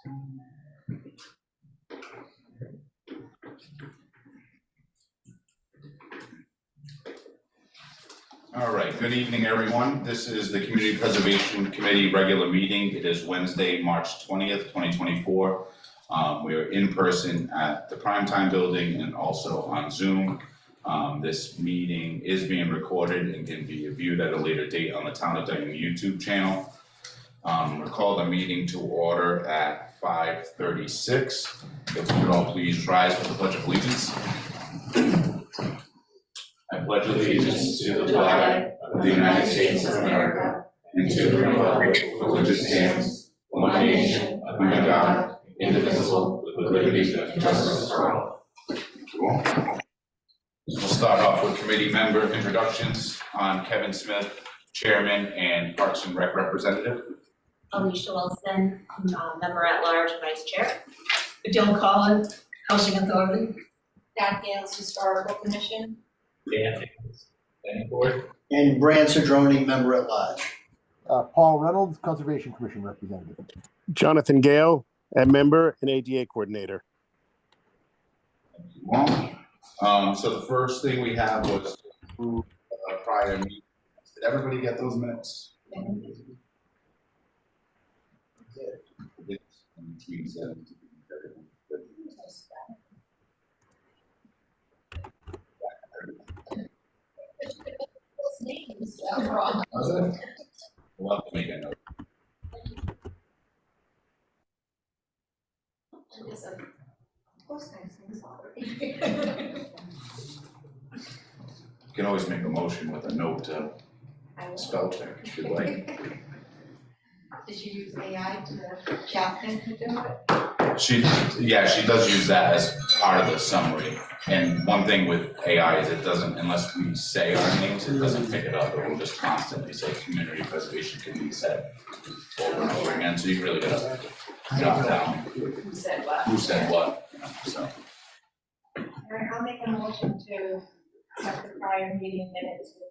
All right, good evening, everyone. This is the Community Preservation Committee regular meeting. It is Wednesday, March 20th, 2024. We are in person at the Primetime Building and also on Zoom. This meeting is being recorded and can be viewed at a later date on the Town of Dayton YouTube channel. We'll call the meeting to order at 5:36. If we could all please rise for the Pledge of Allegiance. I pledge allegiance to the flag of the United States of America and to the republic for which it stands, one nation, under God, indivisible, with liberty and justice for all. Cool. We'll start off with committee member introductions on Kevin Smith, Chairman and Parks and Rec Representative. Alicia Wilson, Member at Large, Vice Chair. Adele Collins, Housing Authority. Pat Gales, Historical Commission. Dan, planning board. And Brand Cedrone, Member at Large. Paul Reynolds, Conservation Commission Representative. Jonathan Gale, a member and ADA coordinator. So the first thing we have was approve prior meeting. Did everybody get those minutes? Was it? We'll have to make a note. Of course, nice things You can always make a motion with a note to spell check if you'd like. Did you use AI to chat them to do it? She does use that as part of the summary. And one thing with AI is it doesn't, unless we say our names, it doesn't pick it up. It will just constantly say community preservation can be said over and over again. So you really gotta jot down Who said what? who said what, so. All right, I'll make a motion to accept the prior meeting minutes with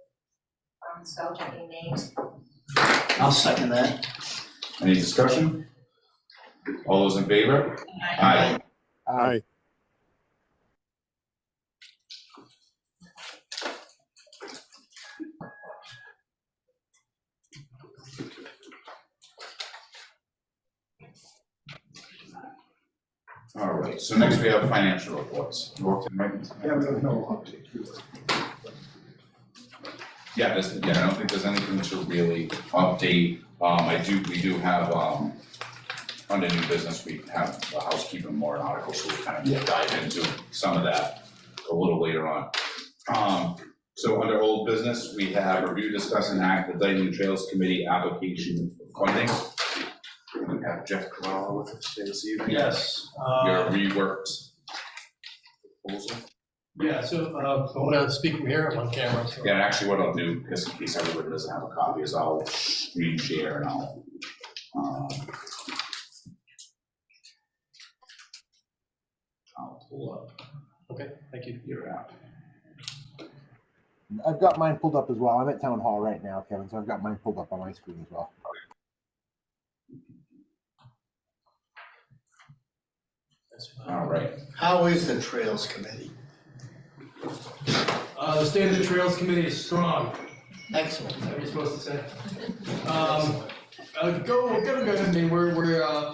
spell checking names. I'll second that. Any discussion? All those in favor? Aye. Aye. All right, so next we have financial reports. Norton, right? Yeah, I don't think there's anything to really update. We do have, under new business, we have a housekeeping warrant article, so we kind of dive into some of that a little later on. So under old business, we have review, discuss, and act the Dayton Trails Committee application funding. We have Jeff Corral with us today this evening. Yes. Your reworked proposal. Yeah, so I want to speak from here. I'm on camera. So. Yeah, and actually what I'll do, just in case everybody doesn't have a copy, is I'll screen share and I'll pull up Okay, thank you. your app. I've got mine pulled up as well. I'm at Town Hall right now, Kevin, so I've got mine pulled up on my screen as well. All right. How is the Trails Committee? The State of the Trails Committee is strong. Excellent. Is that what you're supposed to say? Good. I mean, we're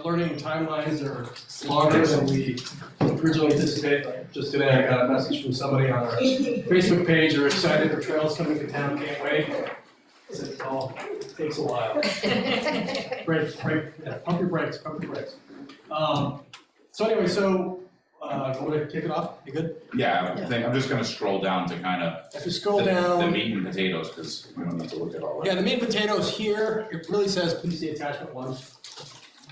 learning timelines are longer than we originally anticipated. Like just today, I got a message from somebody on our Facebook page. They're excited for trails coming to town. Can't wait. I said, oh, it takes a while. Pump your brakes. So anyway, I'm gonna kick it off. You good? Yeah, I'm just gonna scroll down to kind of If you scroll the down. meat and potatoes, because we don't need to look at all Yeah, that. the meat and potatoes here, it really says, please see attachment 1,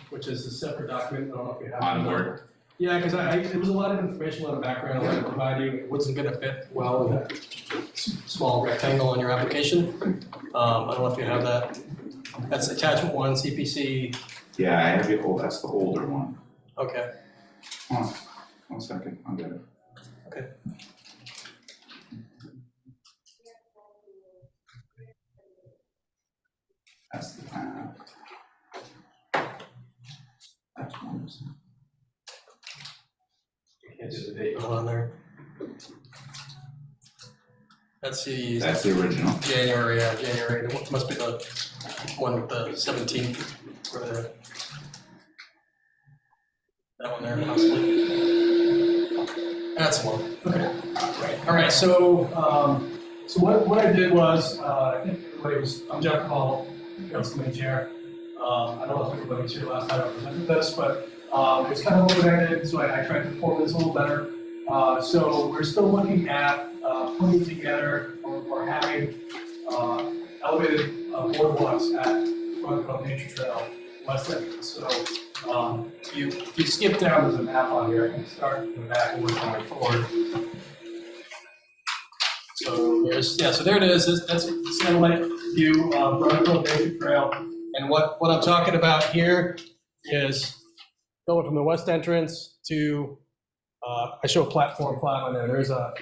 which is a separate document. I don't know if you have. On Word. Yeah, because there was a lot of information on the background I wanted to provide you. It wasn't gonna fit well in that small rectangle on your application. I don't know if you have that. That's attachment 1, CPC. Yeah, I have it. Oh, that's the older one. Okay. Hold on, 1 second, I'll get it. Okay. That's the That's one. Is the date not on there? That's the That's the original. January, yeah, January. It must be the one with the 17th or the, that one there possibly. That's the one. Okay. All right. So so what I did was I think everybody was. I'm Jeff Hall, Councilman Chair. I don't know if everybody was here last time I presented this, but it was kind of open-ended, so I tried to form this a little better. So we're still looking at putting together or having elevated boardwalks at Broad Cove Nature Trail West End. So if you skip down, there's a map on here. I can start in the back and work my way forward. So so there it is. That's a satellite view of Broad Cove Nature Trail. And what I'm talking about here is going from the west entrance to, I show platform 5 on there. There's a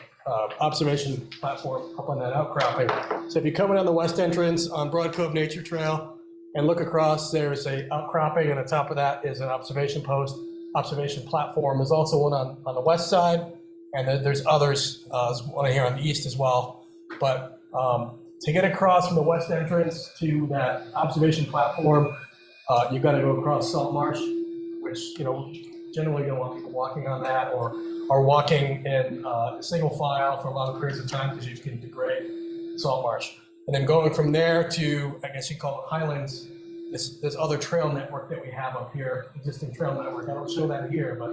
observation platform up on that outcropping. So if you come in on the west entrance on Broad Cove Nature Trail and look across, there's a outcropping, and on top of that is an observation post, observation platform. There's also one on the west side, and then there's others, there's one here on the east as well. But to get across from the west entrance to that observation platform, you've got to go across Salt Marsh, which, you know, generally you don't want people walking on that or walking in single file for long periods of time because you can degrade Salt Marsh. And then going from there to, I guess you call it Highlands, this other trail network that we have up here, existing trail network. I don't show that here, but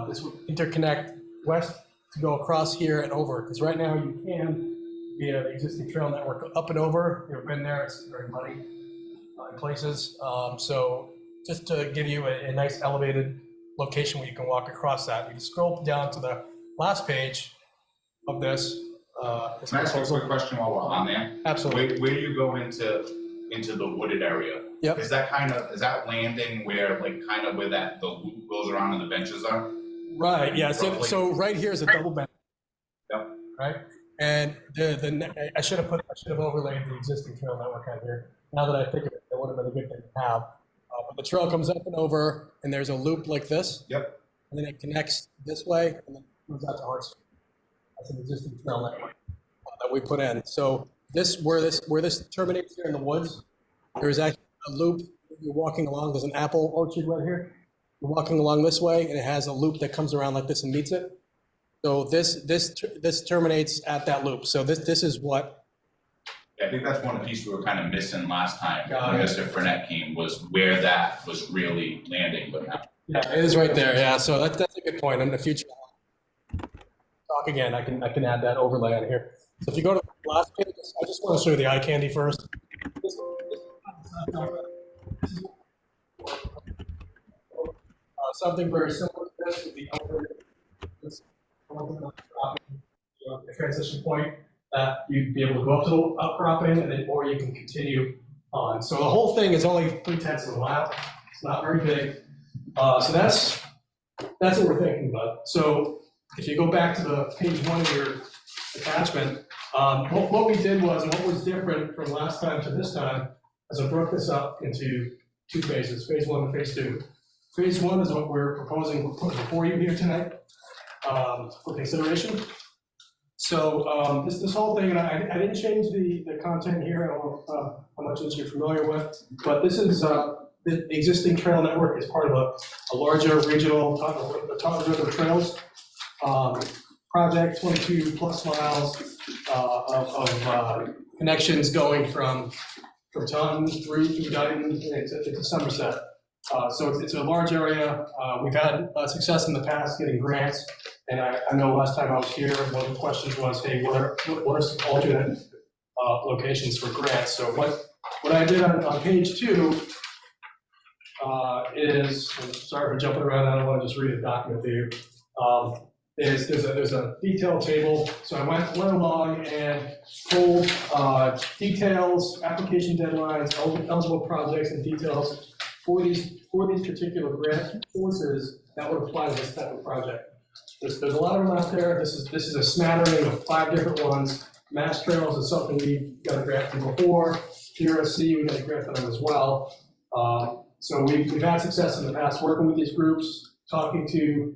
this would interconnect west to go across here and over, because right now you can, via the existing trail network, up and over. You've been there, it's very muddy in places. So just to give you a nice elevated location where you can walk across that. You can scroll down to the last page of this. Can I ask you a quick question while we're on there? Absolutely. Where do you go into the wooded area? Yep. Is that landing where, like, kind of where the loop goes around and the benches are? Right, yeah, so right here is a double bench. Yep. Right, and I should have overlaid the existing trail network on here. Now that I think of it, that would have been a good thing to have. But the trail comes up and over, and there's a loop like this. Yep. And then it connects this way, and then comes out to Hart's. That's an existing trail network that we put in. So where this terminates here in the woods, there is actually a loop. You're walking along. There's an apple orchard right here. You're walking along this way, and it has a loop that comes around like this and meets it. So this terminates at that loop. So this is what. I think that's one piece we were kind of missing last time when Got it. Mr. Fournette came, was where that was really landing, but now. Yeah, it is right there. Yeah, so that's a good point. In the future, talk again. I can add that overlay on here. So if you go to the last page, I just want to show you the eye candy first. Something very similar to this with the the transition point that you'd be able to go up to the outcropping, and then or you can continue on. So the whole thing is only 0.3 of a mile. It's not very big. So that's what we're thinking about. So if you go back to the page 1 of your attachment, what we did was, and what was different from last time to this time, is I broke this up into 2 phases, phase 1 and phase 2. Phase 1 is what we're proposing, we're putting before you here tonight for consideration. So this whole thing, and I didn't change the content here. I don't know how much of this you're familiar with, but this is the existing trail network is part of a larger regional Taunton River Trails project, 22 plus miles of connections going from Taunton through Dayton into Somerset. So it's a large area. We've had success in the past getting grants, and I know last time I was here, one of the questions was, hey, what are some alternate locations for grants? So what I did on page 2 is, I'm sorry for jumping around, I don't want to just read a document to you, there's a detailed table. So I went along and pulled details, application deadlines, eligible projects and details for these particular grant sources that would apply to this type of project. There's a lot of them out there. This is a smattering of 5 different ones. Mass Trails is something we got a grant from before. PRSC, we got a grant from them as well. So we've had success in the past working with these groups, talking to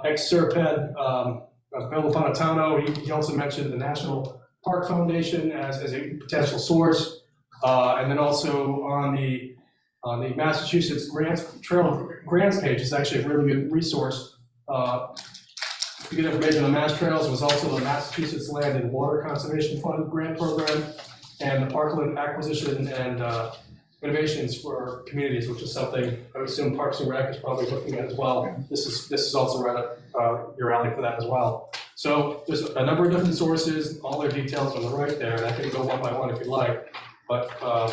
ex-Serped, Bill Bonatano. He also mentioned the National Park Foundation as a potential source. And then also on the Massachusetts Trail Grants page is actually a really good resource. To get information on Mass Trails was also the Massachusetts Land and Water Conservation Fund grant program and the Parkland Acquisition and Innovations for Communities, which is something I would assume Parks and Rec is probably looking at as well. This is also right up your alley for that as well. So there's a number of different sources, all their details on the right there, and I can go one by one if you'd like. But all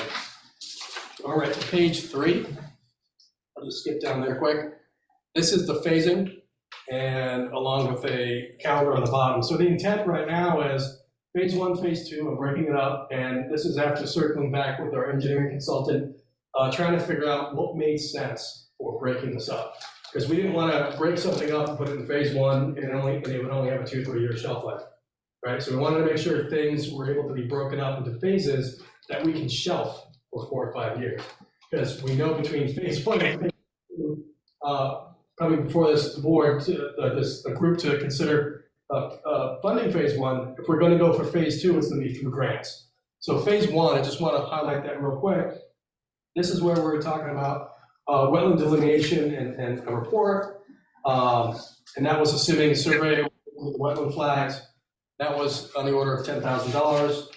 right, page 3. I'll just skip down there quick. This is the phasing, and along with a calendar on the bottom. So the intent right now is phase 1, phase 2, I'm breaking it up, and this is after circling back with our engineering consultant, trying to figure out what made sense for breaking this up. Because we didn't want to break something up and put it in phase 1, and it would only have a 2-3 year shelf life, right? So we wanted to make sure things were able to be broken up into phases that we can shelf for 4 or 5 years. Because we know between phase 1 and phase 2, coming before this board, a group to consider funding phase 1, if we're going to go for phase 2, it's going to be through grants. So phase 1, I just want to highlight that real quick. This is where we're talking about wetland delineation and a report, and that was assuming a survey with wetland flags. That was on the order of $10,000.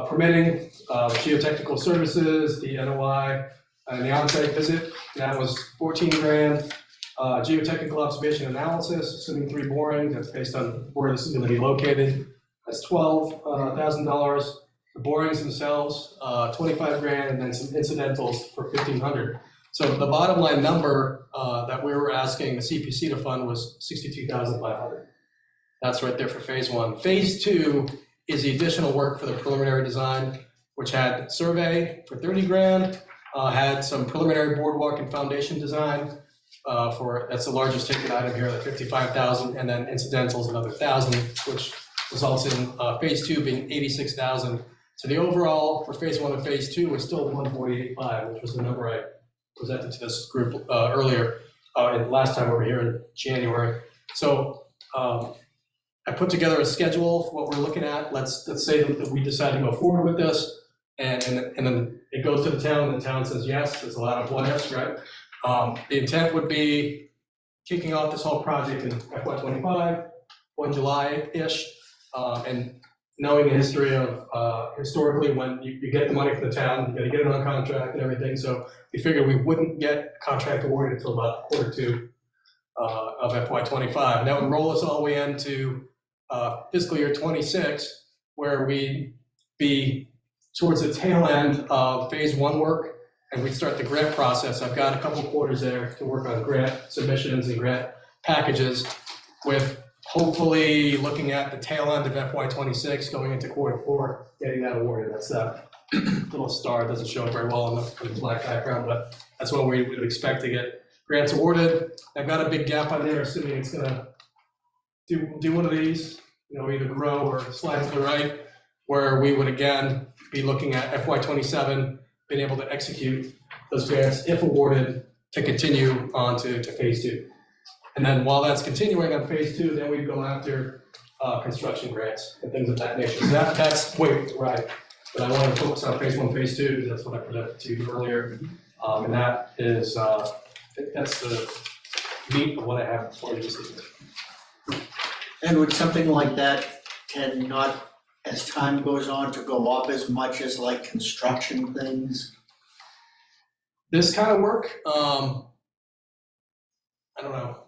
Permitting, geotechnical services, the NOI, and the on-site visit, that was $14,000. Geotechnical observation analysis, assuming 3 borings, that's based on where this is going to be located. That's $12,000. The borings themselves, $25,000, and then some incidentals for $1,500. So the bottom line number that we were asking the CPC to fund was $62,500. That's right there for phase 1. Phase 2 is the additional work for the preliminary design, which had survey for $30,000, had some preliminary boardwalk and foundation design that's the largest ticket item here, the $55,000, and then incidentals another $1,000, which results in phase 2 being $86,000. So the overall for phase 1 and phase 2 was still $148,500, which was the number I presented to this group earlier, and last time over here in January. So I put together a schedule for what we're looking at. Let's say that we decide to go forward with this, and then it goes to the town, and the town says yes. There's a lot of what ifs, right? The intent would be kicking off this whole project in FY25, 1 July-ish, and knowing the history of historically when you get the money from the town, you got to get it on contract and everything. So we figured we wouldn't get contract awarded until about Q2 of FY25, and that would roll us all the way into fiscal year 26, where we'd be towards the tail end of phase 1 work, and we start the grant process. I've got a couple quarters there to work on grant submissions and grant packages, with hopefully looking at the tail end of FY26 going into Q4, getting that awarded. That's that little star. It doesn't show very well on the black background, but that's what we would expect to get grants awarded. I've got a big gap on there, assuming it's gonna do one of these, either grow or slide to the right, where we would again be looking at FY27, being able to execute those grants if awarded to continue on to phase 2. And then while that's continuing on phase 2, then we'd go after construction grants and things of that nature. So that's way right. But I want to focus on phase 1, phase 2, because that's what I presented to you earlier. And that is, that's the meat of what I have for you this evening. And would something like that tend not, as time goes on, to go up as much as like construction things? This kind of work, I don't know.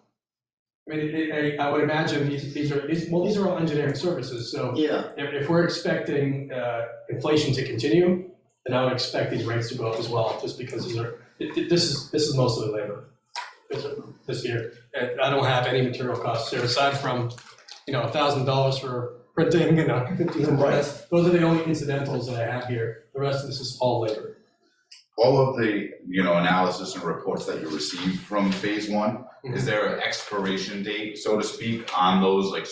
I mean, I would imagine these are all engineering services. So Yeah, if we're expecting inflation to continue, then I would expect these rates to go up as well, just because this is mostly labor this year. And I don't have any material costs here aside from $1,000 for printing and $1,500. Those are the only incidentals that I have here. The rest of this is all labor. All of the, analysis and reports that you received from phase 1, is there an expiration date, so to speak, on those? Like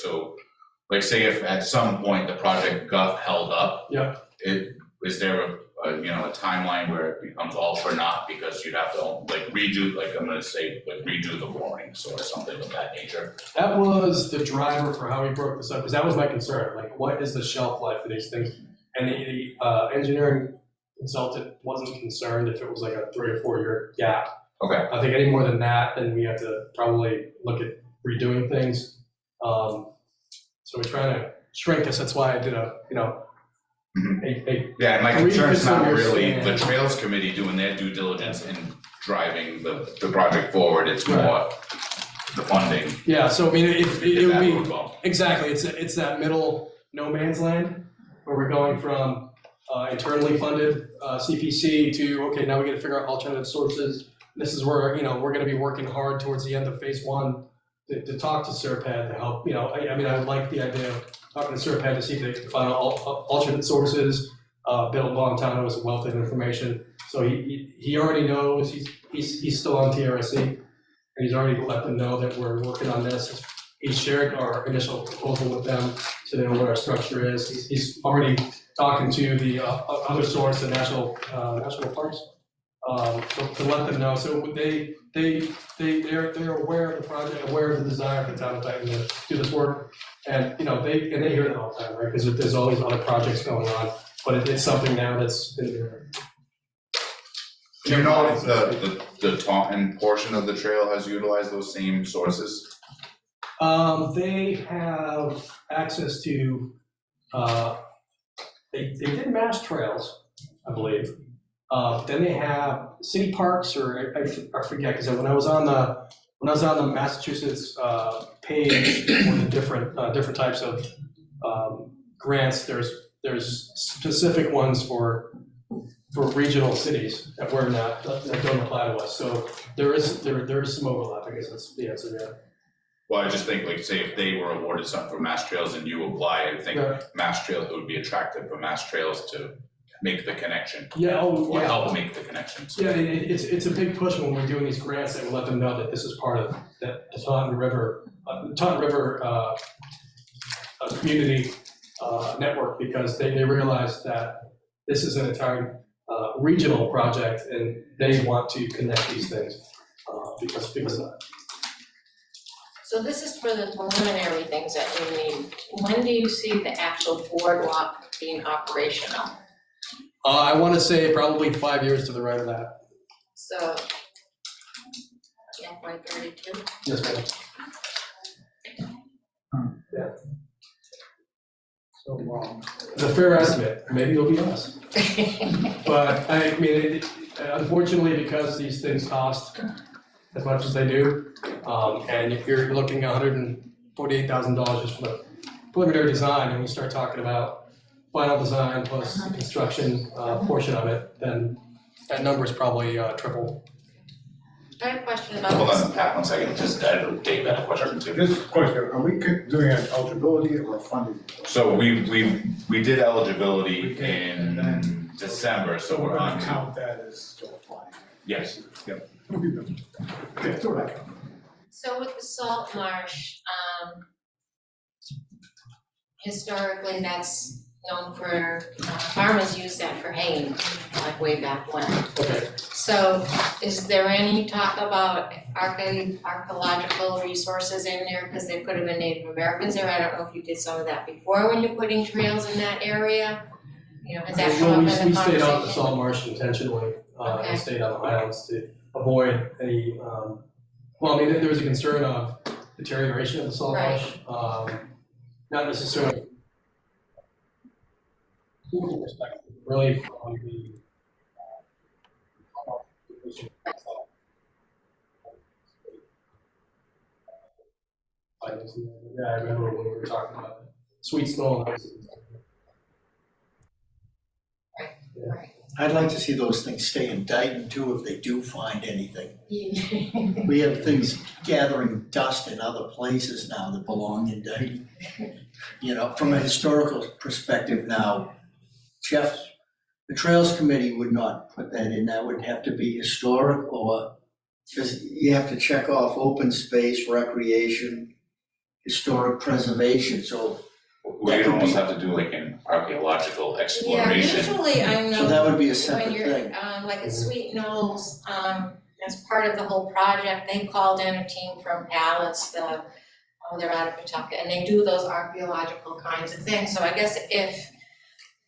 say if at some point the project got held up, Yeah. is there a timeline where it becomes all for naught because you'd have to like redo, like I'm gonna say, like redo the borings or something of that nature. That was the driver for how he broke this up, because that was my concern, like, what is the shelf life for these things? And the engineering consultant wasn't concerned if it was like a 3 or 4 year gap. Okay. I think any more than that, then we have to probably look at redoing things. So we're trying to shrink this, that's why I did a Yeah, and my concern's not Reconsider really your the stand. Trails Committee doing their due diligence in driving the project forward, it's more the funding. yeah, so I mean, it would that be, road bump. exactly, it's that middle no man's land where we're going from internally funded CPC to, okay, now we gotta figure out alternative sources. This is where, we're gonna be working hard towards the end of phase 1 to talk to Serpad to help, I mean, I would like the idea of talking to Serpad to see if they can find alternate sources. Bill Longtano has a wealth of information, so he already knows, he's still on TRSC, and he's already let them know that we're working on this. He shared our initial proposal with them, so they know what our structure is. He's already talking to the other source, the national parks, to let them know. So they're aware of the project, aware of the desire of the town of Dayton to do this work, and they hear that all the time, right? Because there's always other projects going on, but it's something now that's in there. Do you know if the Taunton portion of the trail has utilized those same sources? They have access to, they did mass trails, I believe. Then they have city parks, or I forget, because when I was on the Massachusetts page for the different types of grants, there's specific ones for regional cities that we're not, that don't apply to us. So there is some overlap, I guess that's the answer there. Well, I just think, like, say if they were awarded something for Mass Trails and you apply, I think Yeah. Mass Trails, it would be attractive for Mass Trails to make the connection. Yeah, Or help make the connections. Yeah, it's a big push when we're doing these grants, that we let them know that this is part of the Taunton River community network, because they realize that this is an entire regional project, and they want to connect these things because of that. So this is for the preliminary things that we need. When do you see the actual boardwalk being operational? I want to say probably 5 years to the right of that. So, FY 32? Yes, ma'am. Yeah. So long. It's a fair estimate, maybe it'll be less. But I mean, unfortunately, because these things cost as much as they do, and if you're looking at $148,000 just for the preliminary design, and we start talking about final design plus the construction portion of it, then that number is probably triple. I have a question about Hold this. on, Pat, 1 second, just Dave had a question too. Just a question, are we doing an eligibility or a funding? So we did eligibility We did, and then- in December, so we're on to, Count that as still applying. yes, yep. Okay, so that count. So with the salt marsh, historically, that's known for, farmers use that for haying, like way back when. Okay. So is there any talk about archaeological resources in there, because there could have been Native Americans there? I don't know if you did some of that before when you're putting trails in that area. Has that come Well, up in we the stayed off the conversation? salt marsh intentionally, Okay. and stayed on the highlands to avoid any, well, I mean, there was a concern of deterioration of the salt Right. marsh, not necessarily perspective, really from the yeah, I remember when we were talking about it. Sweet snow. I'd like to see those things stay in Dayton too, if they do find anything. Yeah. We have things gathering dust in other places now that belong in Dayton. From a historical perspective now, Jeff, the Trails Committee would not put that in, that would have to be historic, or, because you have to check off open space, recreation, historic preservation, so We'd almost have to do like an archaeological Yeah, exploration. usually I know. So that would be a When separate you're, thing. like at Sweet Knolls, as part of the whole project, they called in a team from Alice, they're out of Pawtucket, and they do those archaeological kinds of things, so I guess if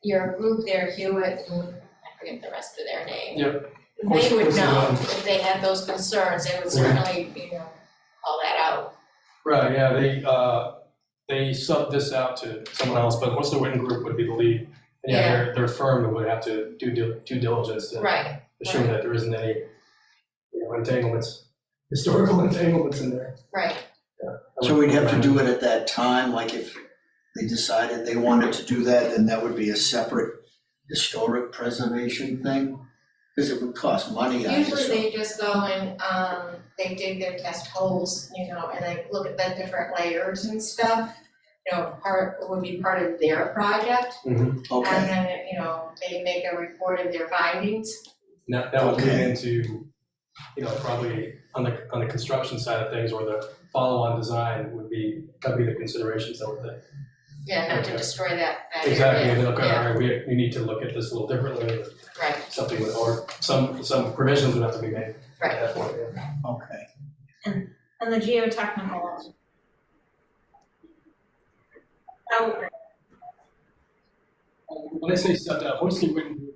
your group there, Hewitt, and I forget the rest of their name. Yep. They would Course, know, if they had those concerns, they would certainly, call that out. Right, yeah, they subbed this out to someone else, but Western Witten Group would be the lead. And yeah, their firm would have to do due diligence to Right, assure that there isn't any, entanglements, historical entanglements in there. right. So we'd have to do it at that time, like if they decided they wanted to do that, then that would be a separate historic preservation thing? Because it would cost money, I Usually assume. they just go and, they dig their test holes, and they look at the different layers and stuff. It would be part of their project, and Okay, then, they make a report of their findings. That would lead Okay. into, probably on the construction side of things, or the follow-on design would be, that'd be the considerations that would think. Yeah, not to Okay. destroy that area. Exactly, and then, okay, Yeah, all right, we need to look at this a little differently, or right, something, or some provisions would have to be made at right. that point, yeah. okay. And the geotechnical. Oh, When I say set up, Horsley Witten Group,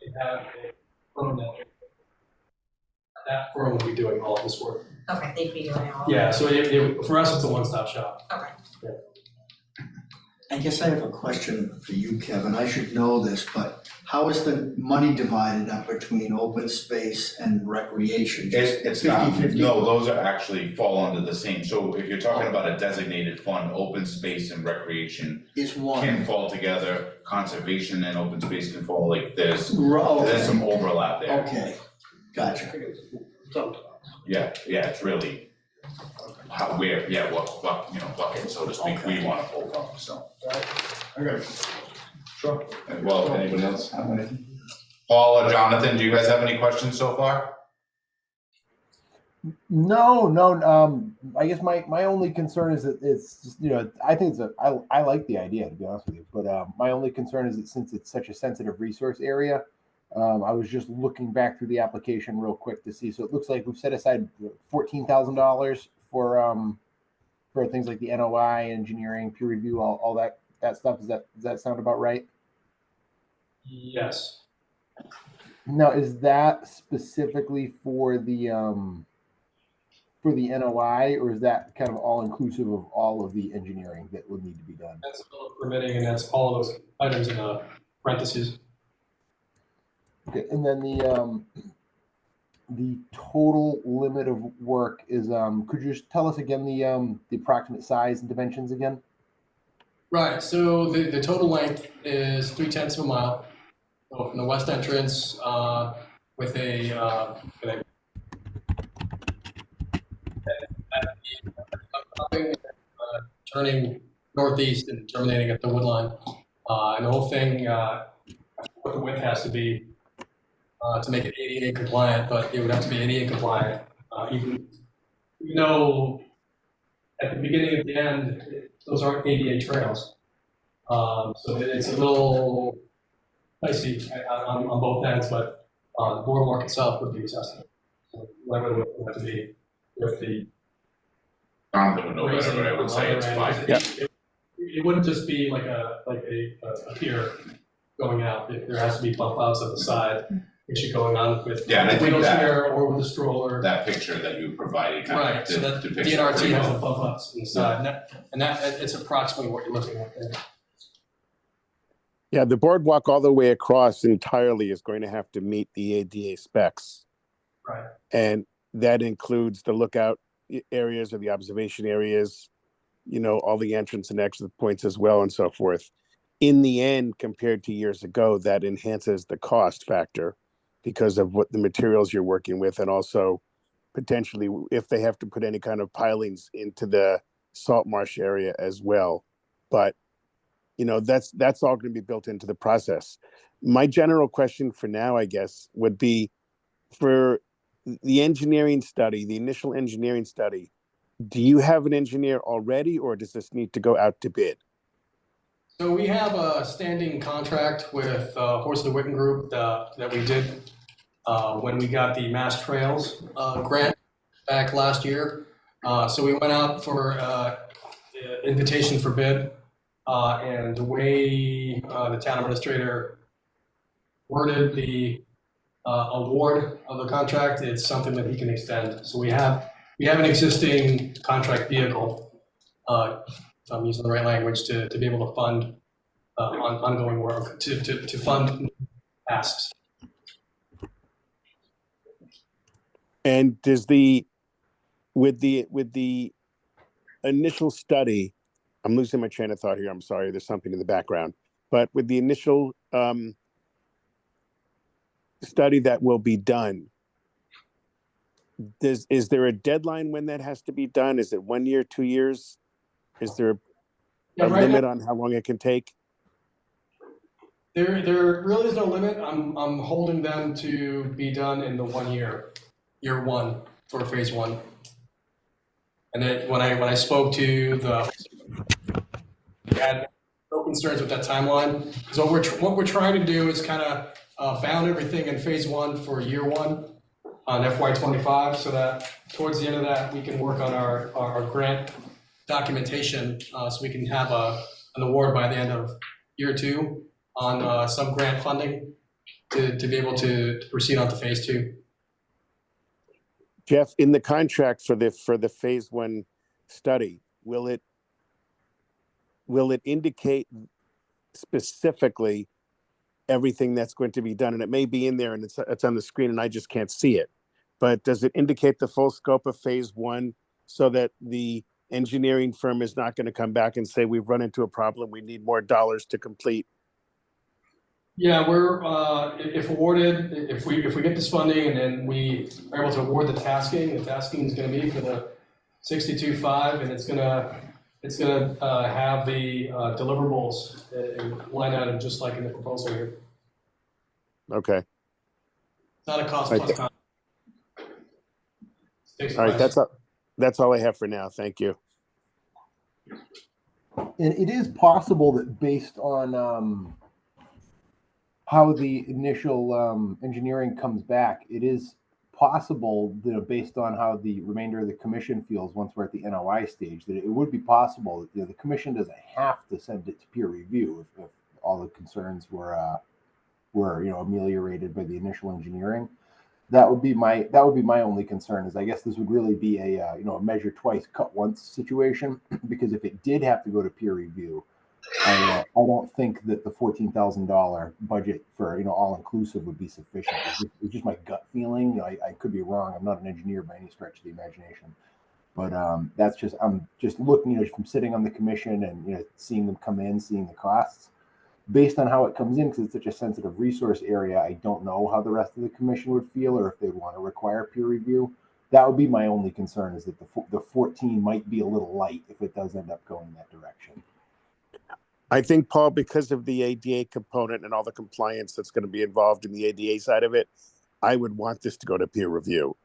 they have a firm that firm will be doing all of this work. Okay, they'd be doing all. Yeah, so for us, it's a one-stop shop. I guess I have a question for you, Kevin. I should know this, but how is the money divided up between open space and recreation? Just It's not, 50-50? no, those are actually fall under the same, so if you're talking about a designated fund, open space and recreation Is one. can fall together, conservation and open space can fall, like there's Okay, some overlap there. okay, gotcha. Yeah, it's really how, where, what bucket, so to speak, we Okay. wanna pull from, so. I got it. Sure. Well, anybody else have anything? Paul or Jonathan, do you guys have any questions so far? No. I guess my only concern is that it's just, I think I like the idea, to be honest with you. But my only concern is that since it's such a sensitive resource area, I was just looking back through the application real quick to see. So it looks like we've set aside $14,000 for things like the NOI, engineering, peer review, all that stuff. Does that sound about right? Yes. Now, is that specifically for the NOI, or is that kind of all inclusive of all of the engineering that would need to be done? That's all permitting, and that's all of those items in the parentheses. Okay, and then the total limit of work is could you just tell us again the approximate size and dimensions again? Right, so the total length is 3/10 of a mile. So from the west entrance, with turning northeast and terminating at the wood line. And the whole thing, what the width has to be to make it ADA compliant, but it would have to be ADA compliant, even though at the beginning and the end, those aren't ADA trails. So it's a little dicey on both ends, but the boardwalk itself would be accessible. So whatever it would have to be with the Jonathan would know better, raising but I on would the say other it's end. fine. It wouldn't just be like a pier going out. There has to be bump outs at the side, issue going on with Yeah, and I the think that- wheelchair or with the stroller. That picture that you provided kind Right, of so that depicts. it DNRT pretty has the well. bump outs inside, and that it's approximately what you're looking at there. Yeah, the boardwalk all the way across entirely is going to have to meet the ADA specs. Right. And that includes the lookout areas or the observation areas, all the entrance and exit points as well and so forth. In the end, compared to years ago, that enhances the cost factor because of what the materials you're working with, and also potentially if they have to put any kind of pilings into the salt marsh area as well. But that's all going to be built into the process. My general question for now, I guess, would be for the engineering study, the initial engineering study, Do you have an engineer already, or does this need to go out to bid? So we have a standing contract with Horsley Witten Group that we did when we got the Mass Trails grant back last year. So we went out for invitation for bid, and the way the town administrator worded the award of the contract, it's something that he can extend. So we have an existing contract vehicle, if I'm using the right language, to be able to fund ongoing work, to fund tasks. And does with the initial study, I'm losing my train of thought here. I'm sorry. There's something in the background. But with the initial study that will be done, is there a deadline when that has to be done? Is it 1 year, 2 years? Is there a Right limit now, on how long it can take? there really is no limit. I'm holding them to be done in the 1 year, year one for phase one. And then when I spoke to we had no concerns with that timeline. So what we're trying to do is kind of bound everything in phase one for year one on FY25, so that towards the end of that, we can work on our grant documentation, so we can have an award by the end of year two on some grant funding to be able to proceed on to phase two. Jeff, in the contract for the phase one study, will it indicate specifically everything that's going to be done? And it may be in there and it's on the screen and I just can't see it. But does it indicate the full scope of phase one so that the engineering firm is not going to come back and say, we've run into a problem, we need more dollars to complete? Yeah, we're if awarded, if we get this funding and then we are able to award the tasking is going to be for the 62.5, and it's going to have the deliverables line item just like in the proposal here. Okay. It's not a cost Right. plus con. All right. That's all I have for now. Thank you. And it is possible that based on how the initial engineering comes back, it is possible that based on how the remainder of the commission feels once we're at the NOI stage, that it would be possible that the commission doesn't have to send it to peer review if all the concerns were ameliorated by the initial engineering. That would be my only concern. Is I guess this would really be a measure twice, cut once situation, because if it did have to go to peer review, I don't think that the $14,000 budget for all inclusive would be sufficient. It's just my gut feeling. I could be wrong. I'm not an engineer by any stretch of the imagination, but I'm just looking from sitting on the commission and seeing them come in, seeing the costs. Based on how it comes in, because it's such a sensitive resource area, I don't know how the rest of the commission would feel or if they'd want to require peer review. That would be my only concern, is that the 14 might be a little light if it does end up going in that direction. I think, Paul, because of the ADA component and all the compliance that's going to be involved in the ADA side of it, I would want this to go to peer review.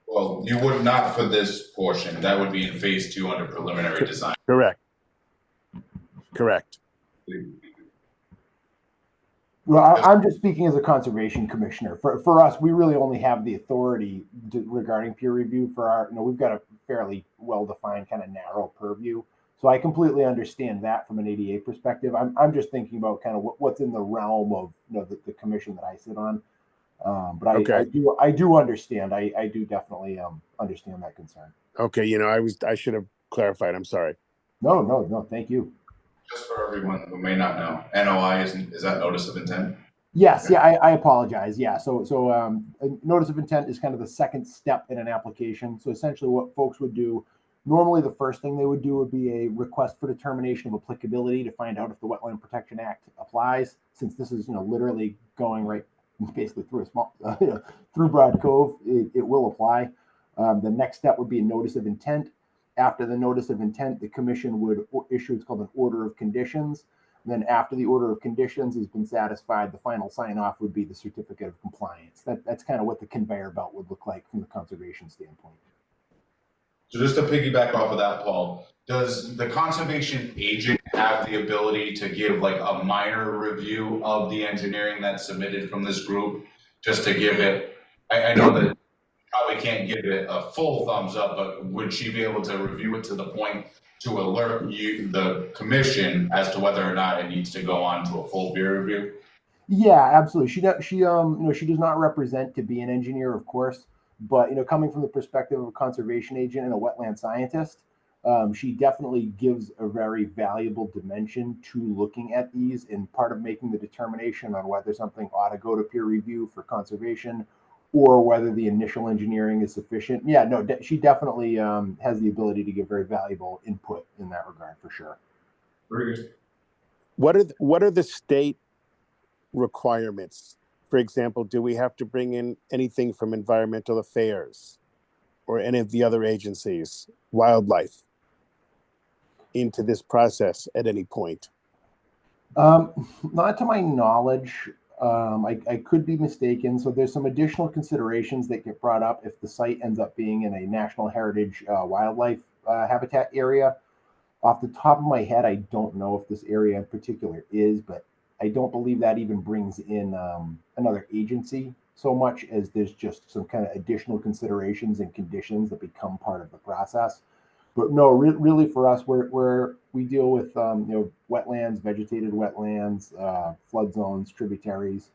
Well, you would not for this portion. That would be in phase two under preliminary design. Correct. Well, I'm just speaking as a conservation commissioner. For us, we really only have the authority regarding peer review for our, we've got a fairly well-defined kind of narrow purview. So I completely understand that from an ADA perspective. I'm just thinking about kind of what's in the realm of the commission that I sit on. But I do understand. I do definitely understand that concern. Okay, I should have clarified. I'm sorry. No. Thank you. Just for everyone who may not know, NOI is that notice of intent? Yes, yeah, I apologize. Yeah, so a notice of intent is kind of the second step in an application. So essentially what folks would do, normally the first thing they would do would be a request for determination of applicability to find out if the Wetland Protection Act applies. Since this is literally going right basically through a small through Broad Cove, it will apply. The next step would be a notice of intent. After the notice of intent, the commission would issue what's called an order of conditions. And then after the order of conditions has been satisfied, the final sign off would be the certificate of compliance. That's kind of what the conveyor belt would look like from the conservation standpoint. So just to piggyback off of that, Paul, does the conservation agent have the ability to give like a minor review of the engineering that's submitted from this group? Just to give it, I know that you probably can't give it a full thumbs up, but would she be able to review it to the point to alert you, the commission, as to whether or not it needs to go on to a full peer review? Yeah, absolutely. She does not represent to be an engineer, of course, but coming from the perspective of a conservation agent and a wetland scientist, she definitely gives a very valuable dimension to looking at these, and part of making the determination on whether something ought to go to peer review for conservation or whether the initial engineering is sufficient. Yeah, no, she definitely has the ability to give very valuable input in that regard, for sure. Very good. What are the state requirements? For example, do we have to bring in anything from environmental affairs or any of the other agencies, wildlife, into this process at any point? Not to my knowledge. I could be mistaken. So there's some additional considerations that get brought up if the site ends up being in a National Heritage wildlife habitat area. Off the top of my head, I don't know if this area in particular is, but I don't believe that even brings in another agency so much as there's just some kind of additional considerations and conditions that become part of the process. But no, really for us, we deal with wetlands, vegetated wetlands, flood zones, tributaries,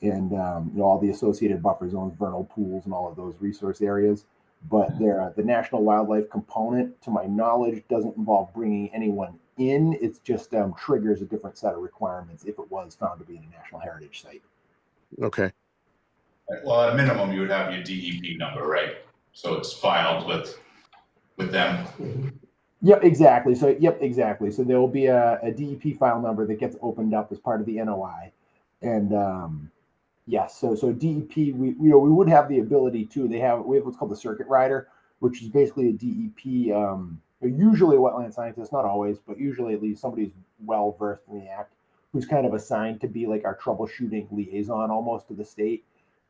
and all the associated buffer zones, vernal pools, and all of those resource areas. But the national wildlife component, to my knowledge, doesn't involve bringing anyone in. It's just triggers a different set of requirements if it was found to be in a national heritage site. Okay. Well, at minimum, you would have your DEP number, right? So it's filed with them. Yep, exactly. So there will be a DEP file number that gets opened up as part of the NOI, and yes, so DEP, we would have the ability to. We have what's called the circuit rider, which is basically a DEP. Usually a wetland scientist, not always, but usually at least somebody who's well versed in the act, who's kind of assigned to be like our troubleshooting liaison almost to the state.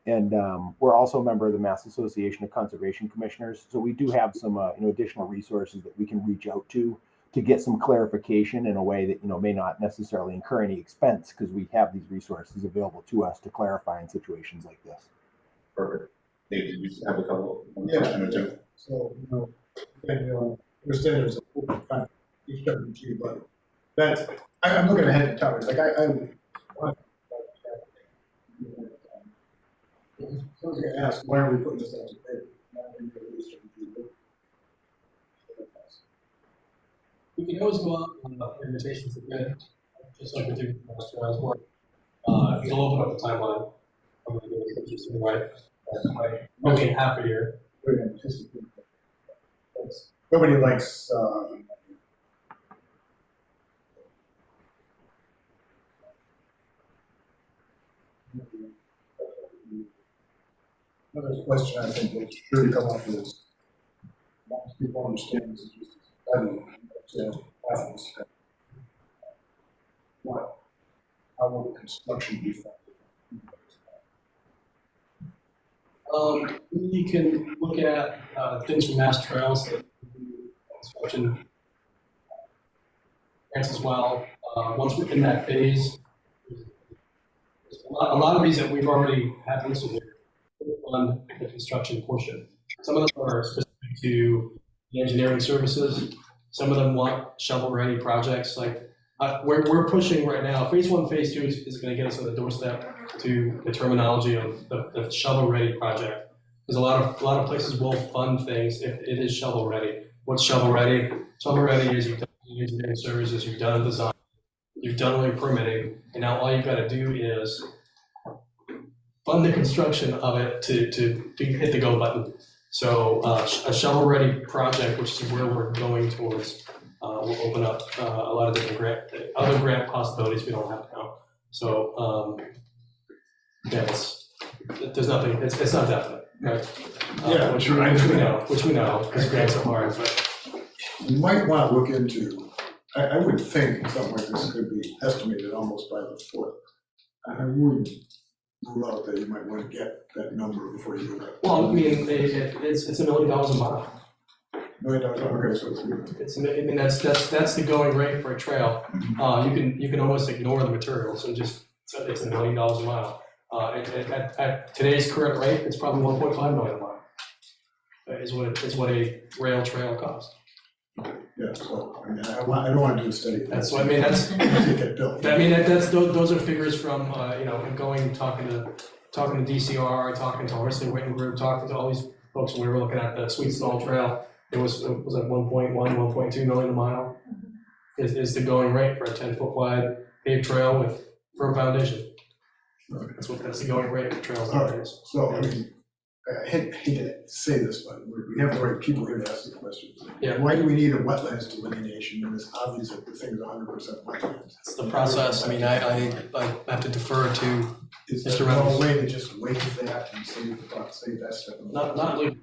And we're also a member of the Mass Association of Conservation Commissioners, so we do have some additional resources that we can reach out to get some clarification in a way that may not necessarily incur any expense, because we have these resources available to us to clarify in situations like this. Perfect. Dave, did you have a couple? Yeah. Question or two? So, and, understand there's a full kind of HWG, but that's, I'm looking ahead to towers, like I was gonna ask, why are we putting this out to bid? We can always go out on invitations to bid, just like we do with most trials work. You'll open up the timeline. I'm gonna do it just right. Maybe in half a year. Nobody likes, another question I think that should come up is, once people understand this is just a study, happens. How will the construction be funded? We can look at things from Mass Trails, that construction grants as well. Once we're in that phase, a lot of these that we've already had listed here on the construction portion. Some of them are specific to the engineering services. Some of them want shovel-ready projects. Like we're pushing right now. Phase 1, Phase 2 is going to get us on the doorstep to the terminology of the shovel-ready project. Because a lot of places will fund things if it is shovel-ready. What's shovel-ready? Shovel-ready is you've done engineering services, you've done design, you've done all your permitting, and now all you've got to do is fund the construction of it to hit the go button. So a shovel-ready project, which is where we're going towards, will open up a lot of different other grant possibilities we don't have now. So yeah, there's nothing. It's not definite, right? Yeah, which we know because grants are hard. But You might want to look into, I would think something like this could be estimated almost by the foot. I wouldn't rule out that you might want to get that number before you do that. well, I mean, it's $1 million a month. Okay, so It's, I mean, that's the going rate for a trail. You can almost ignore the materials and just, it's $1 million a mile. At today's current rate, it's probably 1.5 million a mile. Is what a rail trail costs. yeah, so, I mean, I don't wanna do a study. That's what I mean, that's, To get built. I mean, those are figures from, talking to DCR, talking to Horsley Witten Group, talking to all these folks when we were looking at the Sweet Stall Trail. It was like 1.2 million a mile is the going rate for a 10-foot wide paved trail with firm foundation. That's the going rate for trails nowadays. So, I mean, I hate to say this, but we have the right people here to ask the questions. Yeah. Why do we need a wetlands delineation when it's obvious that the thing is 100% wetlands? That's the process. I mean, I have to defer to, Is Mr. there no Reynolds. way to just waive that and save that step? not legal.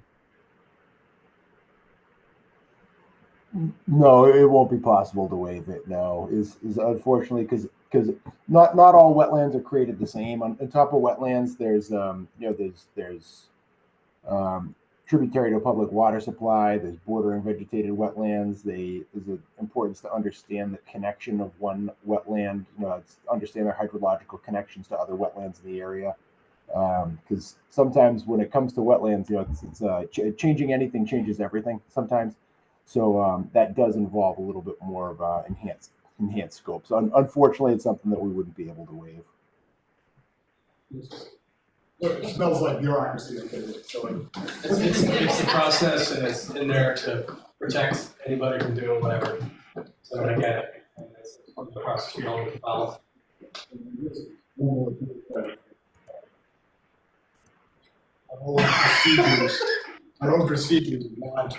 No, it won't be possible to waive it. No, is unfortunately because not all wetlands are created the same. On top of wetlands, there's there's tributary to a public water supply. There's bordering vegetated wetlands. There's an importance to understand the connection of one wetland. Understand their hydrological connections to other wetlands in the area. Because sometimes when it comes to wetlands, it's changing anything changes everything. Sometimes. So that does involve a little bit more of enhanced scope. So unfortunately, it's something that we wouldn't be able to waive. It smells like bureaucracy, okay, so It's the process, and it's in there to protect anybody from doing whatever. So I get it. And it's the process we all follow. our own procedures want.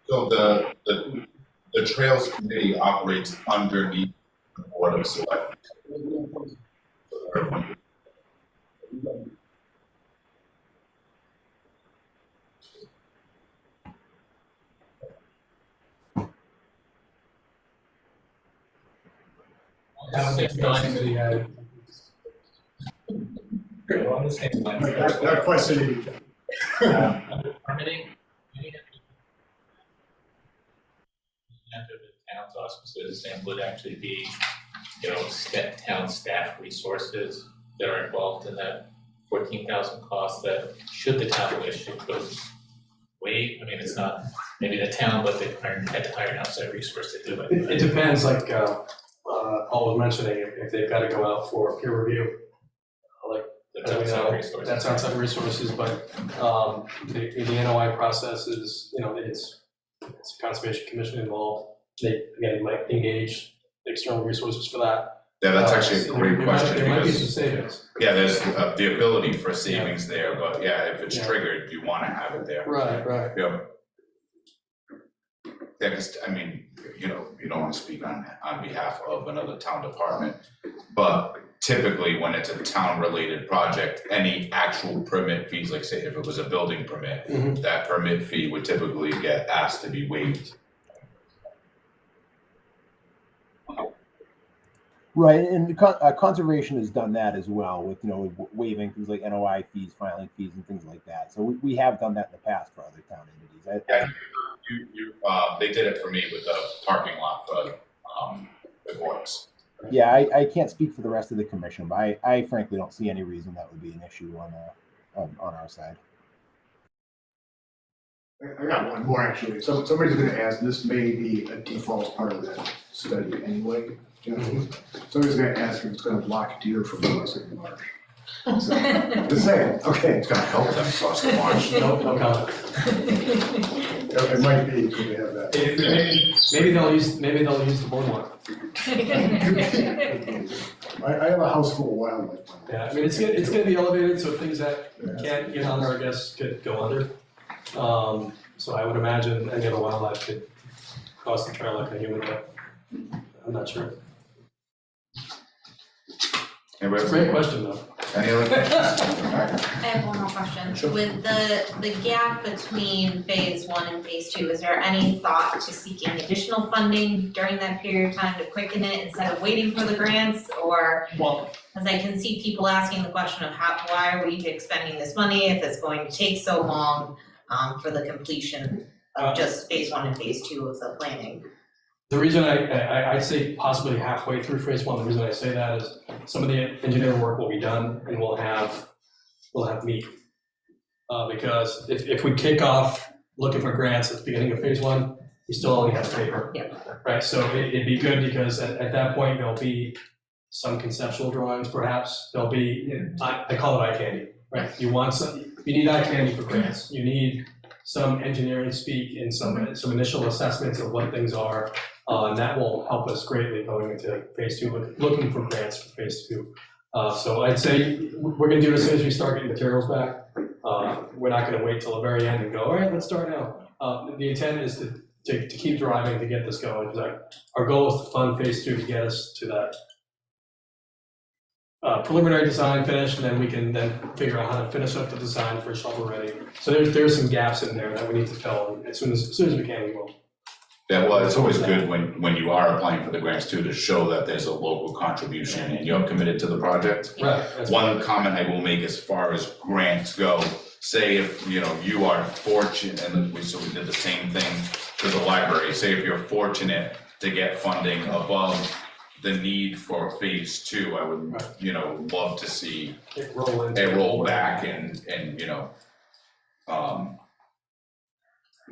So the Trails Committee operates underneath the Board of Selectmen. Along the same lines. Not questioning. Under permitting, any of the town's auspices and would actually be, town staff resources that are involved in that 14,000 cost that should the town wish it could waive. I mean, it's not maybe the town, but they had to hire an outside resource to do it. It depends, like Paul was mentioning, if they've got to go out for peer review. That's outside resources. That's outside resources, but the NOI process is, it's Conservation Commission involved. They, again, might engage external resources for that. Yeah, that's actually a great question There might be some because, savings. yeah, there's the ability for savings there, but yeah, if it's triggered, you want to have it there. Right. Yeah. Yeah, because, I mean, you don't want to speak on behalf of another town department, but typically when it's a town-related project, any actual permit fees, like say if it was a building permit, that permit fee would typically get asked to be waived. Right, and conservation has done that as well with waiving things like NOI fees, filing fees, and things like that. So we have done that in the past for other town entities. They did it for me with the parking lot for the courts. Yeah, I can't speak for the rest of the commission, but I frankly don't see any reason that would be an issue on our side. I got one more actually. So somebody's gonna ask, this may be a default part of that study anyway. Somebody's gonna ask if it's gonna block deer from crossing the marsh. So, just saying, okay. It's gonna help them cross the marsh. No comment. It might be, could we have that? Maybe they'll use the boardwalk. I have a house full of wildlife. Yeah, I mean, it's gonna be elevated, so things that can't get on there, I guess, could go under. So I would imagine any other wildlife could cross the trail like a human, but I'm not sure. Anybody else? Great question, though. Any other questions? Alright. I have one more question. Sure. With the gap between phase one and phase two, is there any thought to seeking additional funding during that period of time to quicken it instead of waiting for the grants? Or, Well, as I can see people asking the question of why are we expending this money if it's going to take so long for the completion of just phase one and phase two of the planning? the reason I'd say possibly halfway through phase one, the reason I say that is some of the engineering work will be done and we'll have meat. Because if we kick off looking for grants at the beginning of phase one, we still only have paper. Yeah. Right, so it'd be good because at that point, there'll be some conceptual drawings perhaps, there'll be, I call it eye candy, right? You need eye candy for grants, you need some engineering speak and some initial assessments of what things are, and that will help us greatly going into phase two, looking for grants for phase two. So I'd say we're gonna do it as soon as we start getting materials back. We're not gonna wait till the very end and go, all right, let's start now. The intent is to keep driving to get this going, because our goal is to fund phase two to get us to that preliminary design finish, and then we can then figure out how to finish up the design for shovel ready. So there's some gaps in there that we need to fill, and as soon as we can, we will. Yeah, well, it's always good when you are applying for the grants too, to show that there's a local contribution and you're committed to the project. Right. One comment I will make as far as grants go, say if, you are fortunate, and we did the same thing to the library, say if you're fortunate to get funding above the need for phase two, I would, love to see It roll back and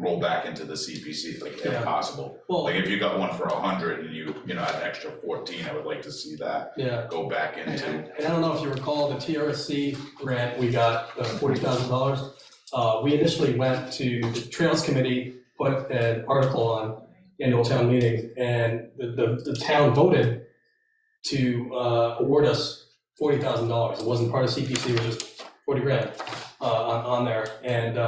roll back into the CPC, like if possible. Well, Like if you got one for 100 and you had an extra 14, I would like to see that yeah. go back into. And I don't know if you recall the TRSC grant, we got $40,000. We initially went to the Trails Committee, put an article on annual town meeting, and the town voted to award us $40,000. It wasn't part of CPC, it was just 40 grand on there. And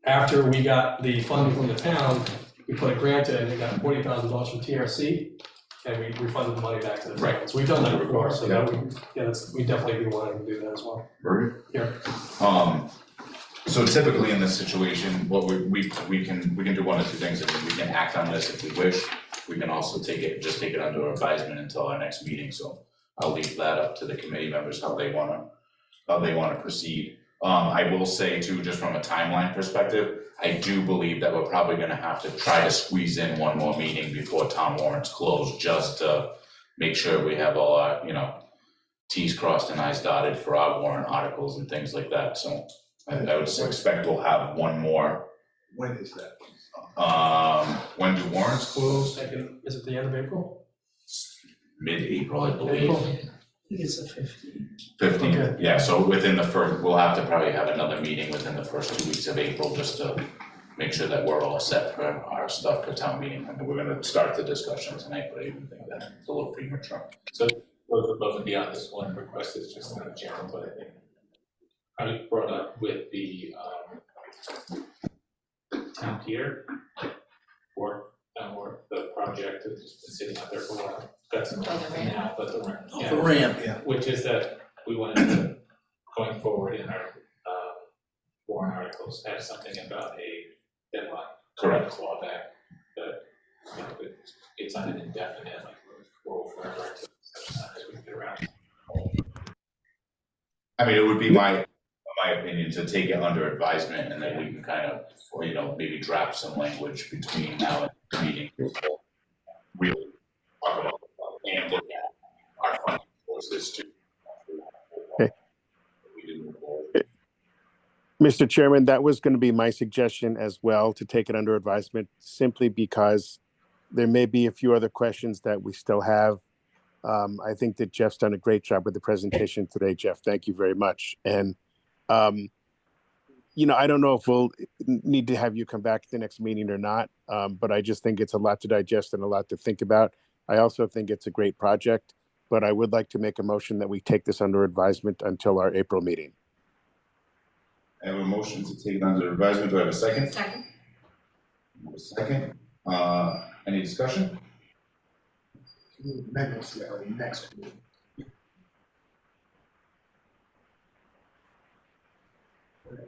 after we got the funding from the town, we put a grant in, we got $40,000 from TRC, and we refunded the money back to the town. So we've done that before, so that we definitely be wanting to do that as well. Very Yeah. So typically in this situation, what we can do one of two things. We can act on this if we wish. We can also take it under advisement until our next meeting. So I'll leave that up to the committee members how they wanna proceed. I will say too, just from a timeline perspective, I do believe that we're probably gonna have to try to squeeze in one more meeting before town warrants close, just to make sure we have all our, Ts crossed and Is dotted for our warrant articles and things like that. So I would expect we'll have one more. When is that? When do warrants close? Is it the end of April? Mid-April, I believe. I think it's the 15th. 15th, Okay. yeah, so within the first, we'll have to probably have another meeting within the first 2 weeks of April, just to make sure that we're all set for our stuff for town meeting. I mean, we're gonna start the discussion tonight, but I even think that it's a little premature. So both above and beyond this one request is just not general, but I think I brought up with the town pier or the project that's just been sitting out there for a while. Got some Oh, the ramp. now, but the ramp, yeah. The ramp, yeah. Which is that we wanted to, going forward in our warrant articles, have something about a deadline. Correct. Clawback, that, it's on an indefinite, like, roll forever until such time as we get around. I mean, it would be my opinion to take it under advisement, and then we can kind of, maybe draft some language between now and the meeting. Really talk about and look at our funding sources too. Okay. We didn't move forward. Mr. Chairman, that was going to be my suggestion as well, to take it under advisement, simply because there may be a few other questions that we still have. I think that Jeff's done a great job with the presentation today, Jeff. Thank you very much. And, I don't know if we'll need to have you come back to the next meeting or not, but I just think it's a lot to digest and a lot to think about. I also think it's a great project, but I would like to make a motion that we take this under advisement until our April meeting. I have a motion to take it under advisement. Do I have a second? Second. A second. Any discussion? Amendments to that next week. Well,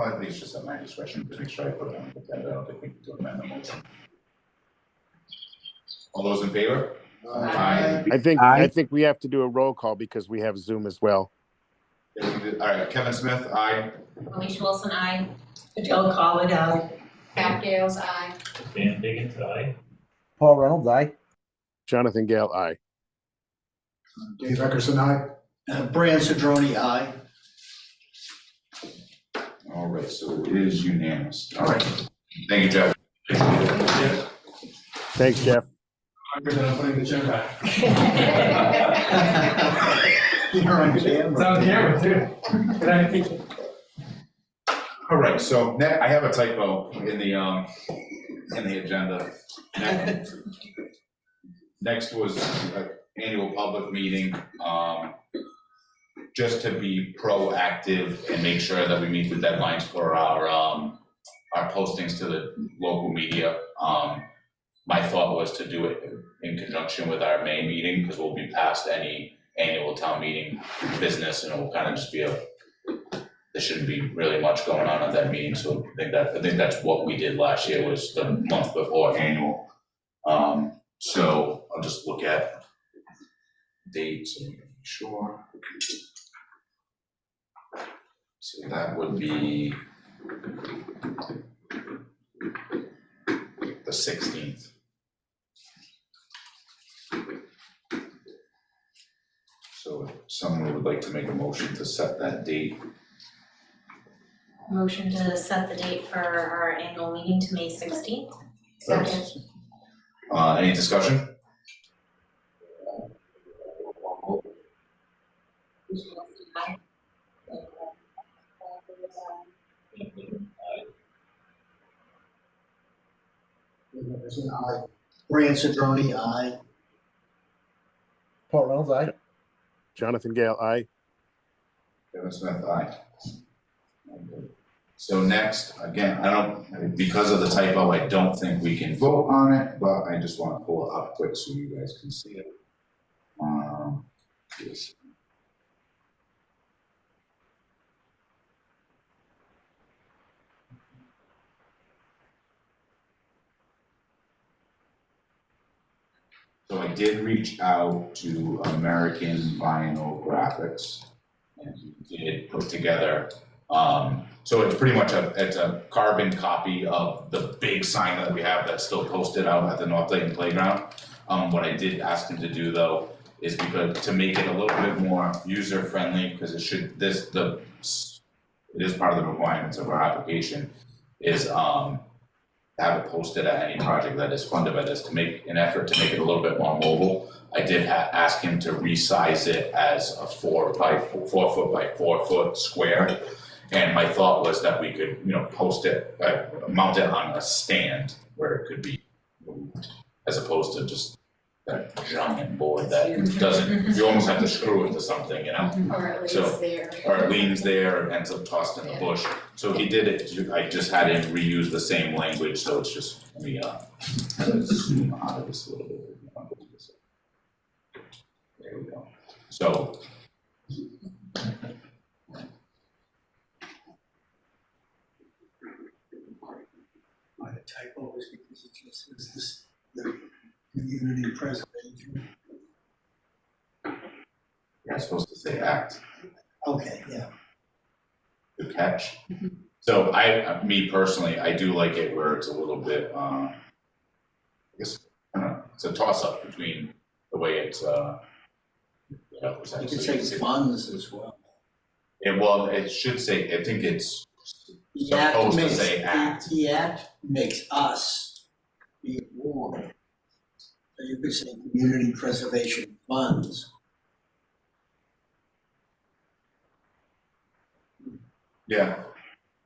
I think it's just at my discretion to make sure I put it on, but I don't think we can do amend the motion. All those in favor? Aye. I think we have to do a roll call because we have Zoom as well. All right, Kevin Smith, aye. Alicia Wilson, aye. Joe Collins, aye. Pat Gales, aye. Dan Higgins, aye. Paul Reynolds, aye. Jonathan Gale, aye. Dave Eckerson, aye. Brian Cedrone, aye. All right, so it is unanimous. All right. Thank you, Jeff. Thanks, Jeff. Longer than I'm putting the chair back. You're on It's camera. on camera too. And I think All right, so I have a typo in the agenda. Next was annual public meeting, just to be proactive and make sure that we meet the deadlines for our postings to the local media. My thought was to do it in conjunction with our May meeting, because we'll be past any annual town meeting business, and it will kind of just be there shouldn't be really much going on at that meeting, so I think that's what we did last year, was the month before annual. So I'll just look at dates and make sure. So that would be the 16th. So if someone would like to make a motion to set that date. Motion to set the date for our annual meeting to May 16th. Second. Any discussion? Brian Cedrone, aye. Paul Reynolds, aye. Jonathan Gale, aye. Kevin Smith, aye. So next, again, because of the typo, I don't think we can vote on it, but I just want to pull it up quick so you guys can see it. Yes. So I did reach out to American Vinyl Graphics, and he did put together, so it's pretty much it's a carbon copy of the big sign that we have that's still posted out at the North Dayton Playground. What I did ask him to do though is to make it a little bit more user friendly, because it is part of the requirements of our application, is have it posted at any project that is funded by this, to make an effort to make it a little bit more mobile. I did ask him to resize it as a 4 foot by 4 foot square. And my thought was that we could, post it, mount it on a stand where it could be moved, as opposed to just that giant board that doesn't, you almost have to screw it to something, Or at least So- there. or it leans there and ends up tossed in the bush. So he did it, I just had him reuse the same language, so it's just, let me zoom out of this a little bit. There we go. So. My typo is because it just says this, the community preservation. Yeah, I'm supposed to say act. Okay, yeah. Good catch. So me personally, I do like it where it's a little bit, I guess, I don't know, it's a toss up between the way it's, You can say funds as well. well, it should say, I think it's The act supposed to makes, say act. the act makes us be warned. So you could say community preservation funds. Yeah,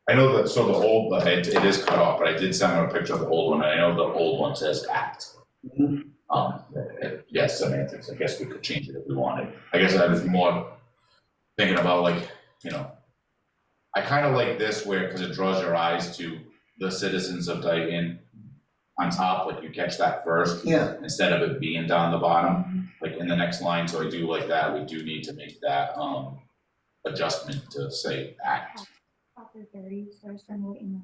I know that, so the old, but it is cut off, but I did send him a picture of the old one, and I know the old one says act. Yes, semantics, I guess we could change it if we wanted. I guess I was more thinking about I kind of like this where, because it draws your eyes to the citizens of Dayton, on top, like you catch that first, Yeah, instead of it being down the bottom, like in the next line, so I do like that, we do need to make that, adjustment to say act. Proper 30, so I was trying to let you know,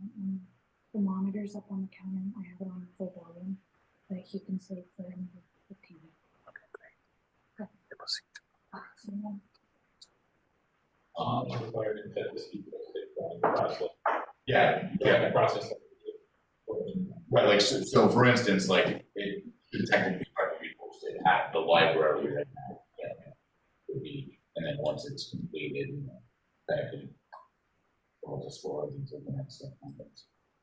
the monitor's up on the counter, I have it on full volume, like you can save 30 to 15. Required that this be posted on the process. Yeah, The process. right, like, so for instance, like, it should technically be posted at the library right now. Would be, and then once it's completed, that could, we'll just forward into the next step.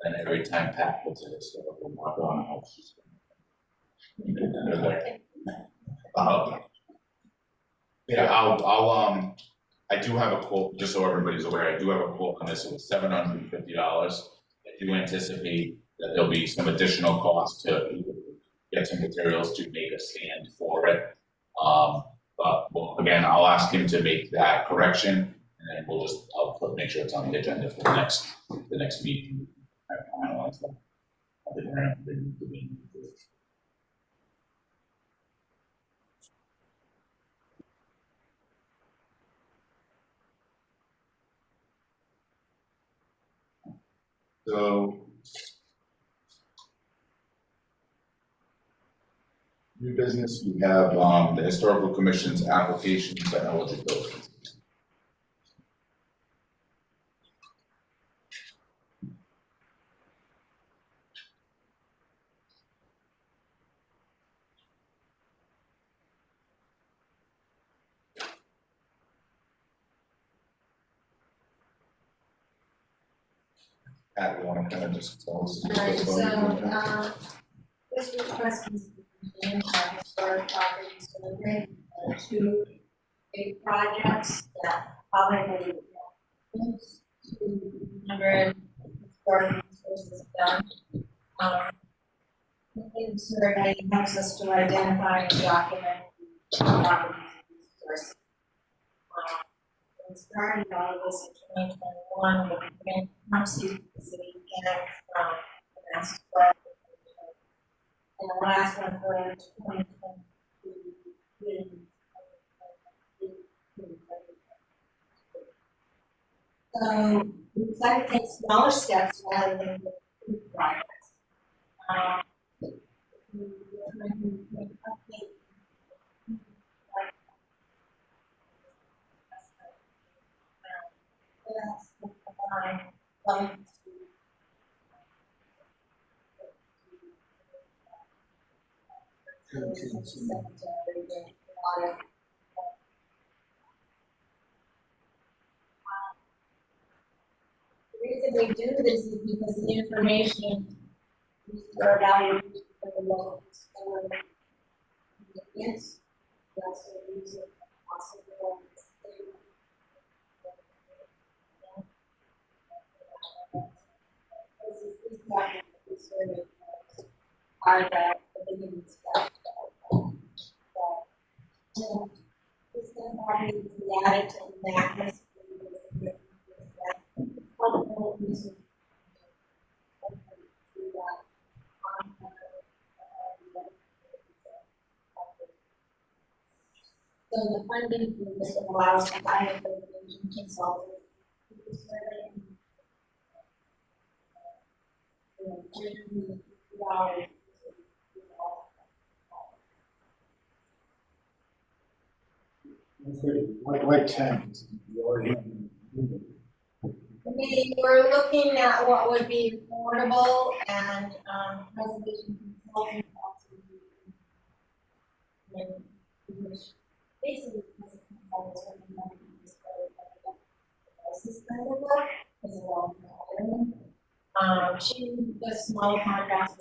And every time Pat puts a historical mark on a house, she's gonna. Yeah, I'll, I do have a quote, just so everybody's aware, I do have a quote on this, it was $750. I do anticipate that there'll be some additional cost to get some materials to make a stand for it. But, well, again, I'll ask him to make that correction, and then make sure it's on the agenda for the next meeting. I finalize that. I think we're gonna have to be. So. New business, we have, the Historical Commission's application for eligibility. Pat, we wanna kind of just tell us. Alright, so, this request is in our historic properties delivery, two big projects that probably close to 100 historic resources done. The survey helps us to identify and document the properties and resources. We started all of this in 2021 with the grant from the city and from the Mass Historic. And the last one for 2022. So we decided to take smaller steps rather than the big projects. The reason we do this is because the information is very valuable for the local school. Yes, we also use it possible. This are the beginning stuff. This can probably be added to the madness. So the funding for this allows the hire for the consultant. Like 10. We were looking at what would be affordable and preservation consulting costs would be. Basically, she does small contracts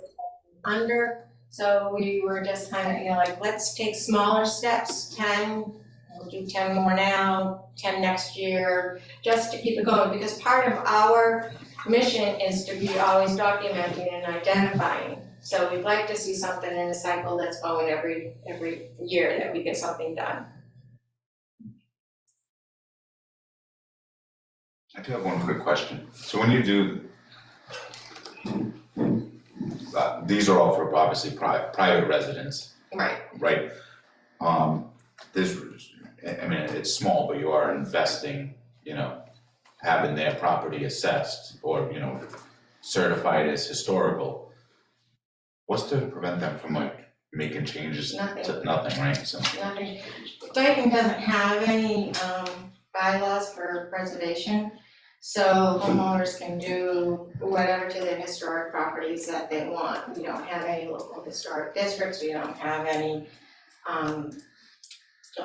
under, so we were just kind of, like, let's take smaller steps, 10, we'll do 10 more now, 10 next year, just to keep it going, because part of our mission is to be always documenting and identifying. So we'd like to see something in a cycle that's going every year, that we get something done. I do have one quick question. So when you do, these are all for obviously private residents, Right, right? There's, I mean, it's small, but you are investing, you know, having their property assessed or, you know, certified as historical. What's to prevent them from like making changes Nothing. to nothing, right? So, nothing. Dayton doesn't have any bylaws for preservation, so homeowners can do whatever to their historic properties that they want. We don't have any local historic districts, we don't have any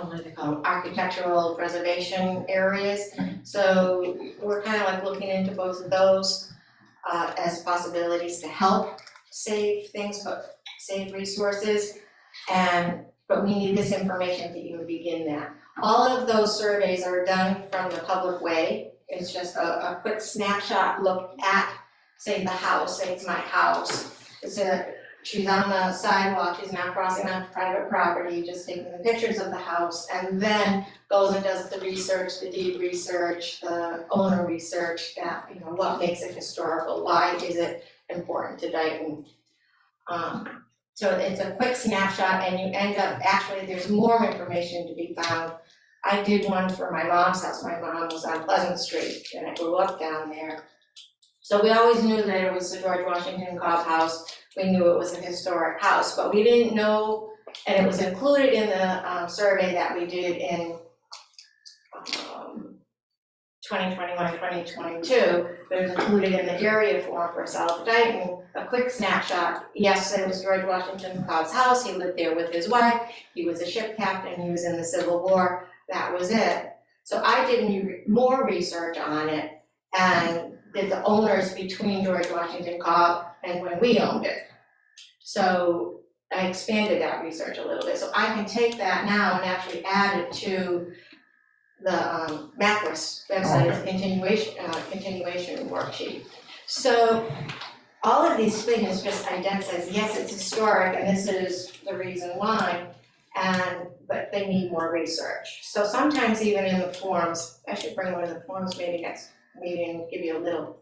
what do they call them, architectural preservation areas. So we're kind of like looking into both of those as possibilities to help save things, but save resources. But we need this information to even begin that. All of those surveys are done from the public way. It's just a quick snapshot look at, say, the house, say it's my house. She's on the sidewalk, she's not crossing onto private property, just taking the pictures of the house, and then goes and does the research, the deed research, the owner research, that, you know, what makes it historical, why is it important to Dayton? So it's a quick snapshot, and you end up, actually, there's more information to be found. I did one for my mom's house. My mom was on Pleasant Street, and I grew up down there. So we always knew that it was the George Washington Cobb House. We knew it was a historic house, but we didn't know, and it was included in the survey that we did in 2021, 2022, but it was included in the area form for South Dayton, a quick snapshot. Yes, it was George Washington Cobb's house, he lived there with his wife, he was a ship captain, he was in the Civil War, that was it. So I did more research on it and did the owners between George Washington Cobb and when we owned it. So I expanded that research a little bit, so I can take that now and actually add it to the MACRIS website continuation worksheet. So all of these things just identifies, yes, it's historic and this is the reason why, but they need more research. So sometimes even in the forms, I should bring one of the forms maybe next meeting, give you a little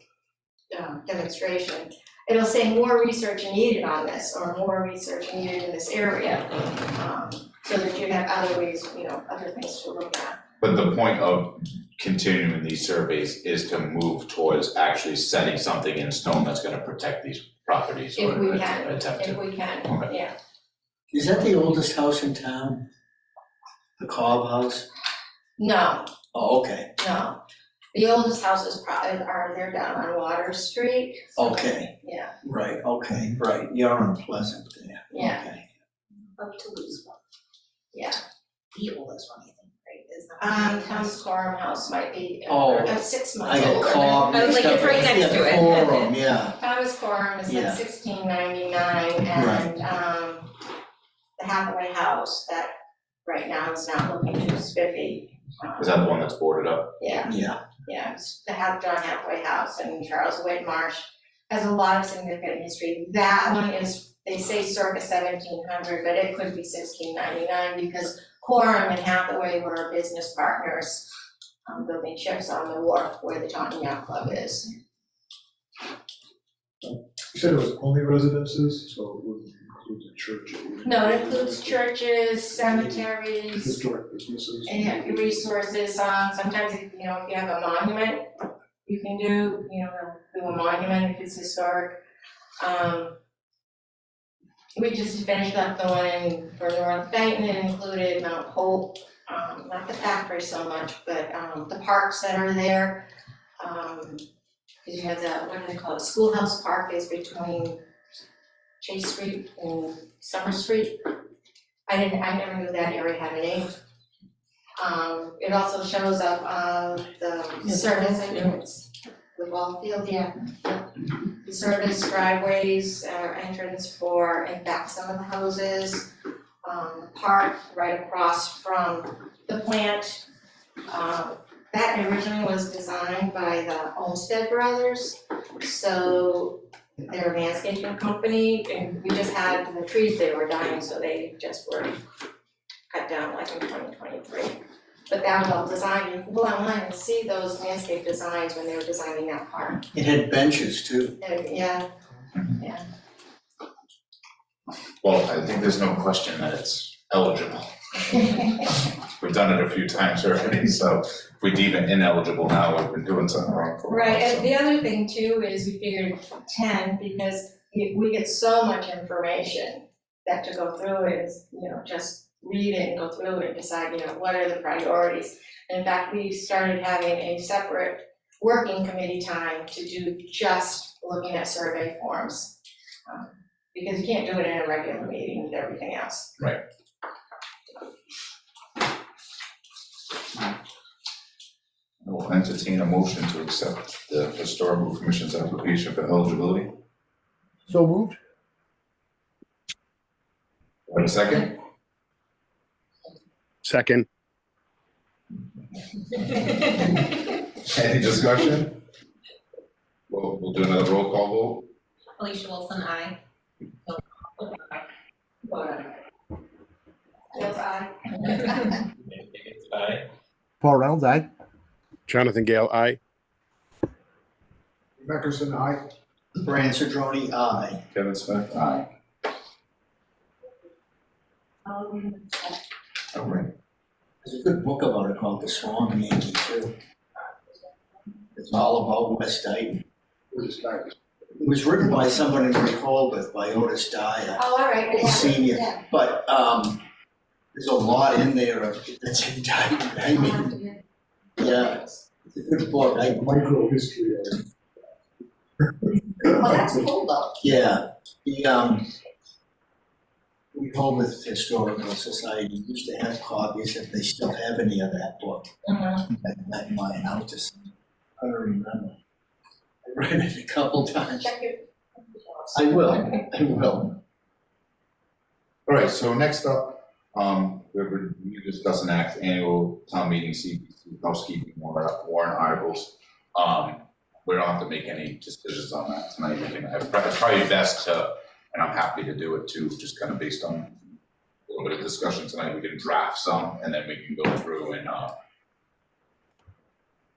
demonstration. It'll say more research needed on this or more research needed in this area, so that you have other ways, you know, other things to look at. but the point of continuing these surveys is to move towards actually setting something in stone that's gonna protect these properties If or we can, attempt to. if we can, Okay. yeah. Is that the oldest house in town? The Cobb House? No, Oh, okay, no. The oldest houses are they're down on Water Street. okay, Yeah, right, okay, right, you're on Pleasant there, yeah, okay. Up to lose one, yeah. the oldest one, I think, right, is that? Thomas Coram House might be Oh, 6 I months got older. Cobb I was mixed like, up it's right with- next to it. Yeah, Coram, yeah, Thomas Coram is Yeah. in 1699 and the Hathaway House that right now is not looking too spiffy. Is that the one that's boarded up? Yeah, yeah, it's the John Hathaway House and Charles Whitmarsh has a lot of significant history. That one is, they say circa 1700, but it could be 1699 because Coram and Hathaway were business partners, building ships on the wharf where the Taunton Yacht Club is. You said it was only residences, so it wouldn't include the church. No, it includes churches, cemeteries, Historic businesses. and resources, sometimes, if you have a monument, you can do a monument if it's historic. We just finished up the one for North Dayton, it included Mount Hope, not the factory so much, but, the parks that are there. Cause you have the, what do they call it, Schoolhouse Park is between Chase Street and Summer Street. I never knew that area had a name. It also shows up on the service entrance, the ball field, yeah. The service driveways, entrance for, in back some of the houses, park right across from the plant. That originally was designed by the Olmsted Brothers, so they're a landscaping company, and we just had the trees, they were dying, so they just were cut down like in 2023. But that was all designed, you can go online and see those landscape designs when they were designing that park. it had benches too. And yeah, Well, I think there's no question that it's eligible. We've done it a few times already, so if we deem it ineligible now, we've been doing something wrong for a while. Right, and so. the other thing too is we figured 10 because we get so much information that to go through it is, just read it and go through it and decide, what are the priorities. In fact, we started having a separate working committee time to do just looking at survey forms. Because you can't do it in a regular meeting with everything else. Right. I will entertain a motion to accept the Historical Commission's application for eligibility. So moved. One second. Second. Any discussion? We'll do another roll call vote. Alicia Wilson, aye. Yes, I. Aye. Paul Reynolds, aye. Jonathan Gale, aye. Beckerson, aye. Brian Cedrone, aye. Kevin Smith, aye. All right. There's a good book about it called The Swan Yankee too. It's all about West Dayton. It was written by someone in Rehoboth, by Otis Dyer, Oh, all right, yeah. senior, Yeah. but, there's a lot in there of, that's in Dayton, I mean, yeah, it's a good book, Micro history of it. Well, that's cool though. yeah, the, Rehoboth Historical Society used to have copies, if they still have any of that book. At my house, I don't remember. I read it a couple times. Check your. I will. All right, so next up, we discuss and act annual town meeting CPC housekeeping warrant articles. We don't have to make any decisions on that tonight. It's probably best to, and I'm happy to do it too, just kind of based on a little bit of discussion tonight. We can draft some and then we can go through and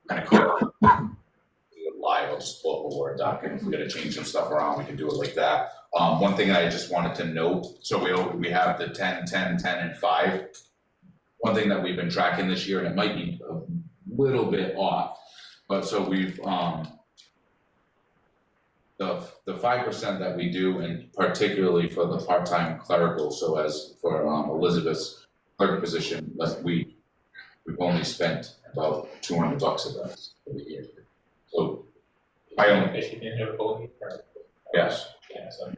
kind of do it live. I'll just pull up a Word doc, and if we gotta change some stuff around, we can do it like that. One thing I just wanted to note, so we have the 10, 10, 10, and 5. One thing that we've been tracking this year, and it might be a little bit off, but so we've the 5% that we do, and particularly for the part-time clerical, so as for Elizabeth's clerk position, we've only spent about $200 of that for the year. So I only, She didn't have a vote either. yes. Yeah, so.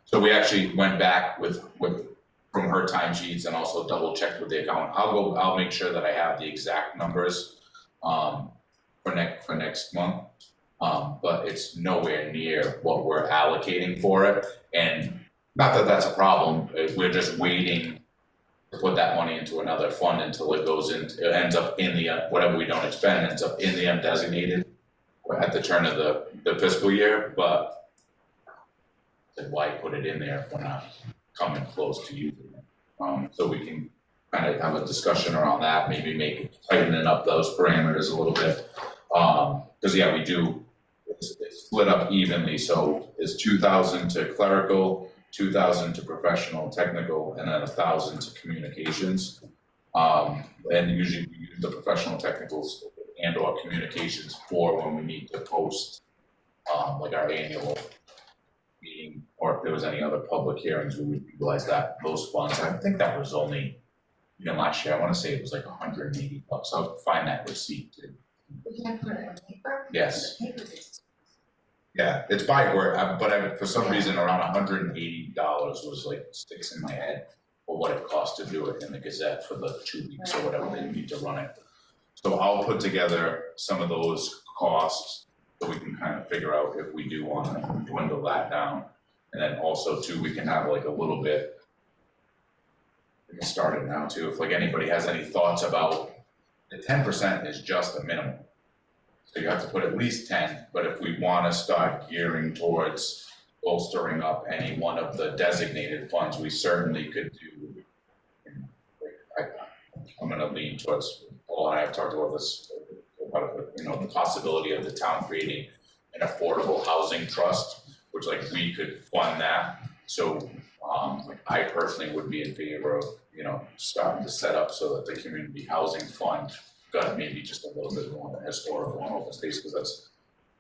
So we actually went back with from her timesheets and also double checked with the account. I'll make sure that I have the exact numbers for next month. But it's nowhere near what we're allocating for it, and not that that's a problem, we're just waiting to put that money into another fund until it ends up in the, whatever we don't expend ends up in the undesignated at the turn of the fiscal year, but then why put it in there if we're not coming close to using it? So we can kind of have a discussion around that, maybe tightening up those parameters a little bit. Cause yeah, we do, it's split up evenly, so it's 2,000 to clerical, 2,000 to professional, technical, and then 1,000 to communications. And usually we use the professional technicals and or communications for when we need to post like our annual meeting, or if there was any other public hearings, we would utilize those funds. I think that was only, last year, I wanna say it was like $180. I'll find that receipt too. Yes. Yeah, it's by word, but for some reason around $180 was like sticks in my head for what it cost to do it in the Gazette for the 2 weeks or whatever they need to run it. So I'll put together some of those costs so we can kind of figure out if we do want to dwindle that down. And then also too, we can have like a little bit, we can start it now too, if like anybody has any thoughts about, the 10% is just a minimum. So you have to put at least 10, but if we want to start gearing towards bolstering up any one of the designated funds, we certainly could do. I'm going to lean towards, Paul and I have talked about this, about the possibility of the town creating an affordable housing trust, which like we could fund that. So I personally would be in favor of, starting to set up so that the community housing fund got maybe just a little bit more than historical and open space, because that's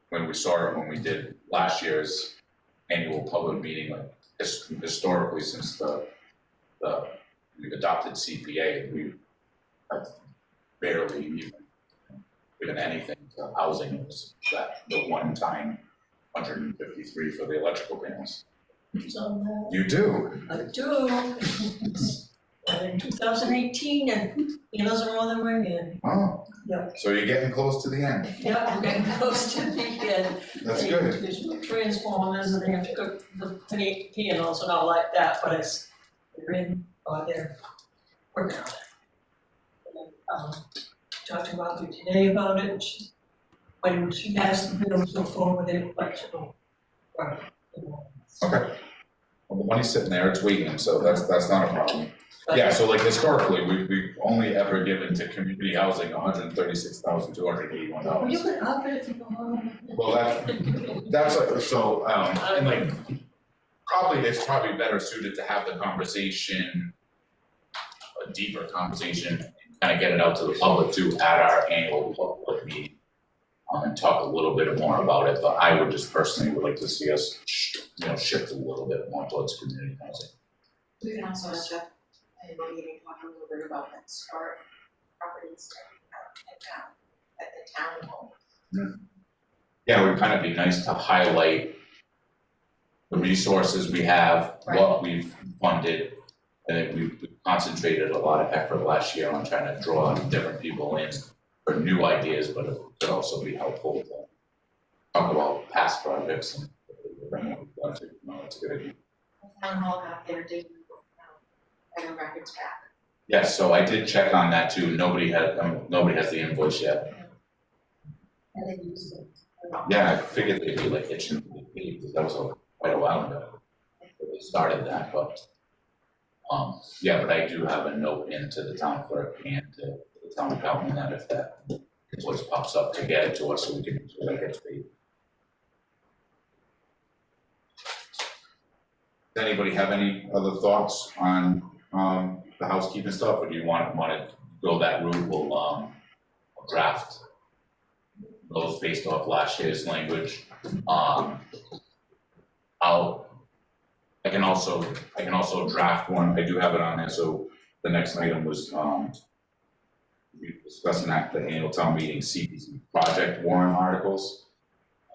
when we saw it, when we did last year's annual public meeting, like historically since we've adopted CPA, we've barely even given anything to housing. It was that the one time 153 for the electrical panels. So, You do? I do. In 2018, and those are more than we're in. Oh. Yeah. So you're getting close to the end. Yeah, I'm getting close to the end. That's They good. traditional transformers and they have to cook the panels and all like that, but they're in, they're working on it. Talked to Robbie today about it, when she has the bills go forward, they flexible. Right. Okay. Well, the money's sitting there, it's waiting, so that's not a problem. Yeah, so like historically, we've only ever given to community housing $136,281. Well, you could up it if you want. Well, that's like, so, and like, it's probably better suited to have the conversation, a deeper conversation, and kind of get it out to the public too at our annual public meeting. And talk a little bit more about it, but I would just personally would like to see us, shift a little bit more towards community housing. We can also step in the meeting, talk a little bit about that historic properties at the town hall. Yeah, it would kind of be nice to highlight the resources we have, what we've funded. And then we've concentrated a lot of effort last year on trying to draw different people in for new ideas, but it could also be helpful to talk about past projects and what we've done too. That's a good idea. Town hall got their data, records back. Yes, so I did check on that too. Nobody has the invoice yet. And they use it. Yeah, I figured they'd be like itching to be paid, because that was quite a while ago. They started that, but yeah, but I do have a note into the town clerk and to the town accountant that if that invoice pops up, to get it to us so we can make sure that gets paid. Does anybody have any other thoughts on the housekeeping stuff, or do you want to go that route? We'll draft those based off last year's language. I can also draft one. I do have it on there. So the next item was we were discussing at the annual town meeting CPC project warrant articles.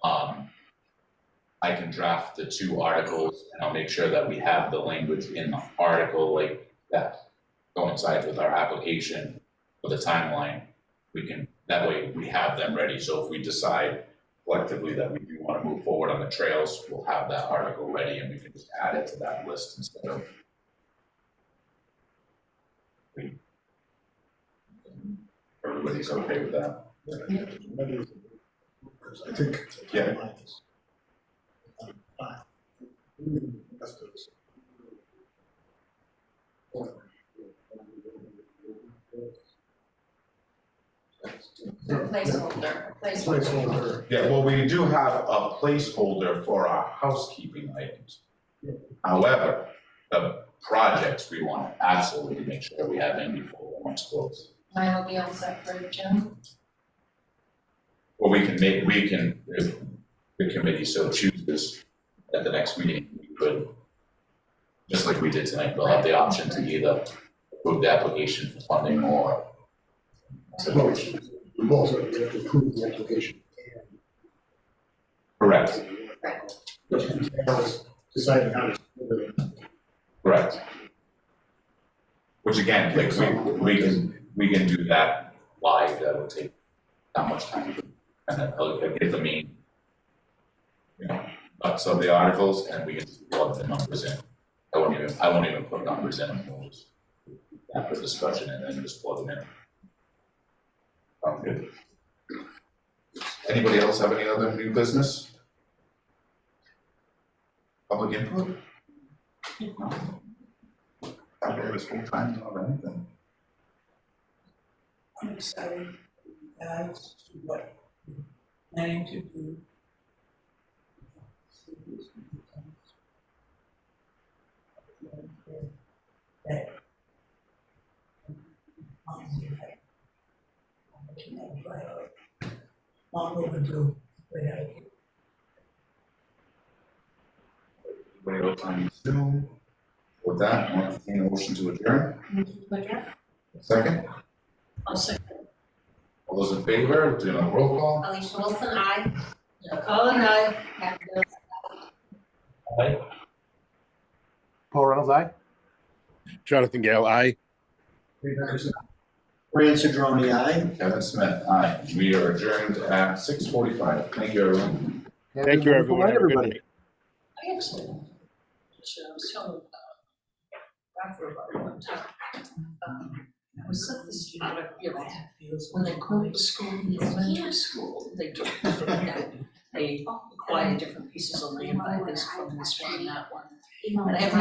I can draft the 2 articles, and I'll make sure that we have the language in the article like that coincides with our application for the timeline. That way we have them ready, so if we decide collectively that we do want to move forward on the trails, we'll have that article ready and we can just add it to that list instead of. Everybody's okay with that? I think. Yeah. Placeholder. Yeah, well, we do have a placeholder for our housekeeping items. However, the projects we want to absolutely make sure we have in before the one's closed. Mine will be all set for Jim. Or if the committee so chooses, at the next meeting, we could, just like we did tonight, we'll have the option to either approve the application for funding or. We've also have to approve the application. Correct, Deciding how to. correct. Which again, like we can do that live, that'll take not much time. And then I'll get the main, guts of the articles, and we can just plug the numbers in. I won't even put numbers in them, we'll just after discussion and then just plug them in. Good. Anybody else have any other new business? Public input? Not very full time or anything. I'm excited, guys, to what we're planning to do. long overdue, great idea. Anybody else on Zoom? With that, I'll entertain a motion to adjourn. Second, I'll second. all those in favor, do a roll call. Alicia Wilson, aye. Colin, aye. Kathy Gillis, Paul Reynolds, aye? Jonathan Gale, aye. Fran Cedrone, aye. Kevin Smith, aye. We are adjourned at 6:45. Thank you, everyone. Thank you, everyone. Have a good night. I actually, I was telling, Bradford about it one time. I was at this, when they go to school, the elementary school, they took different, they acquired different pieces of land, by this from this one, that one. And every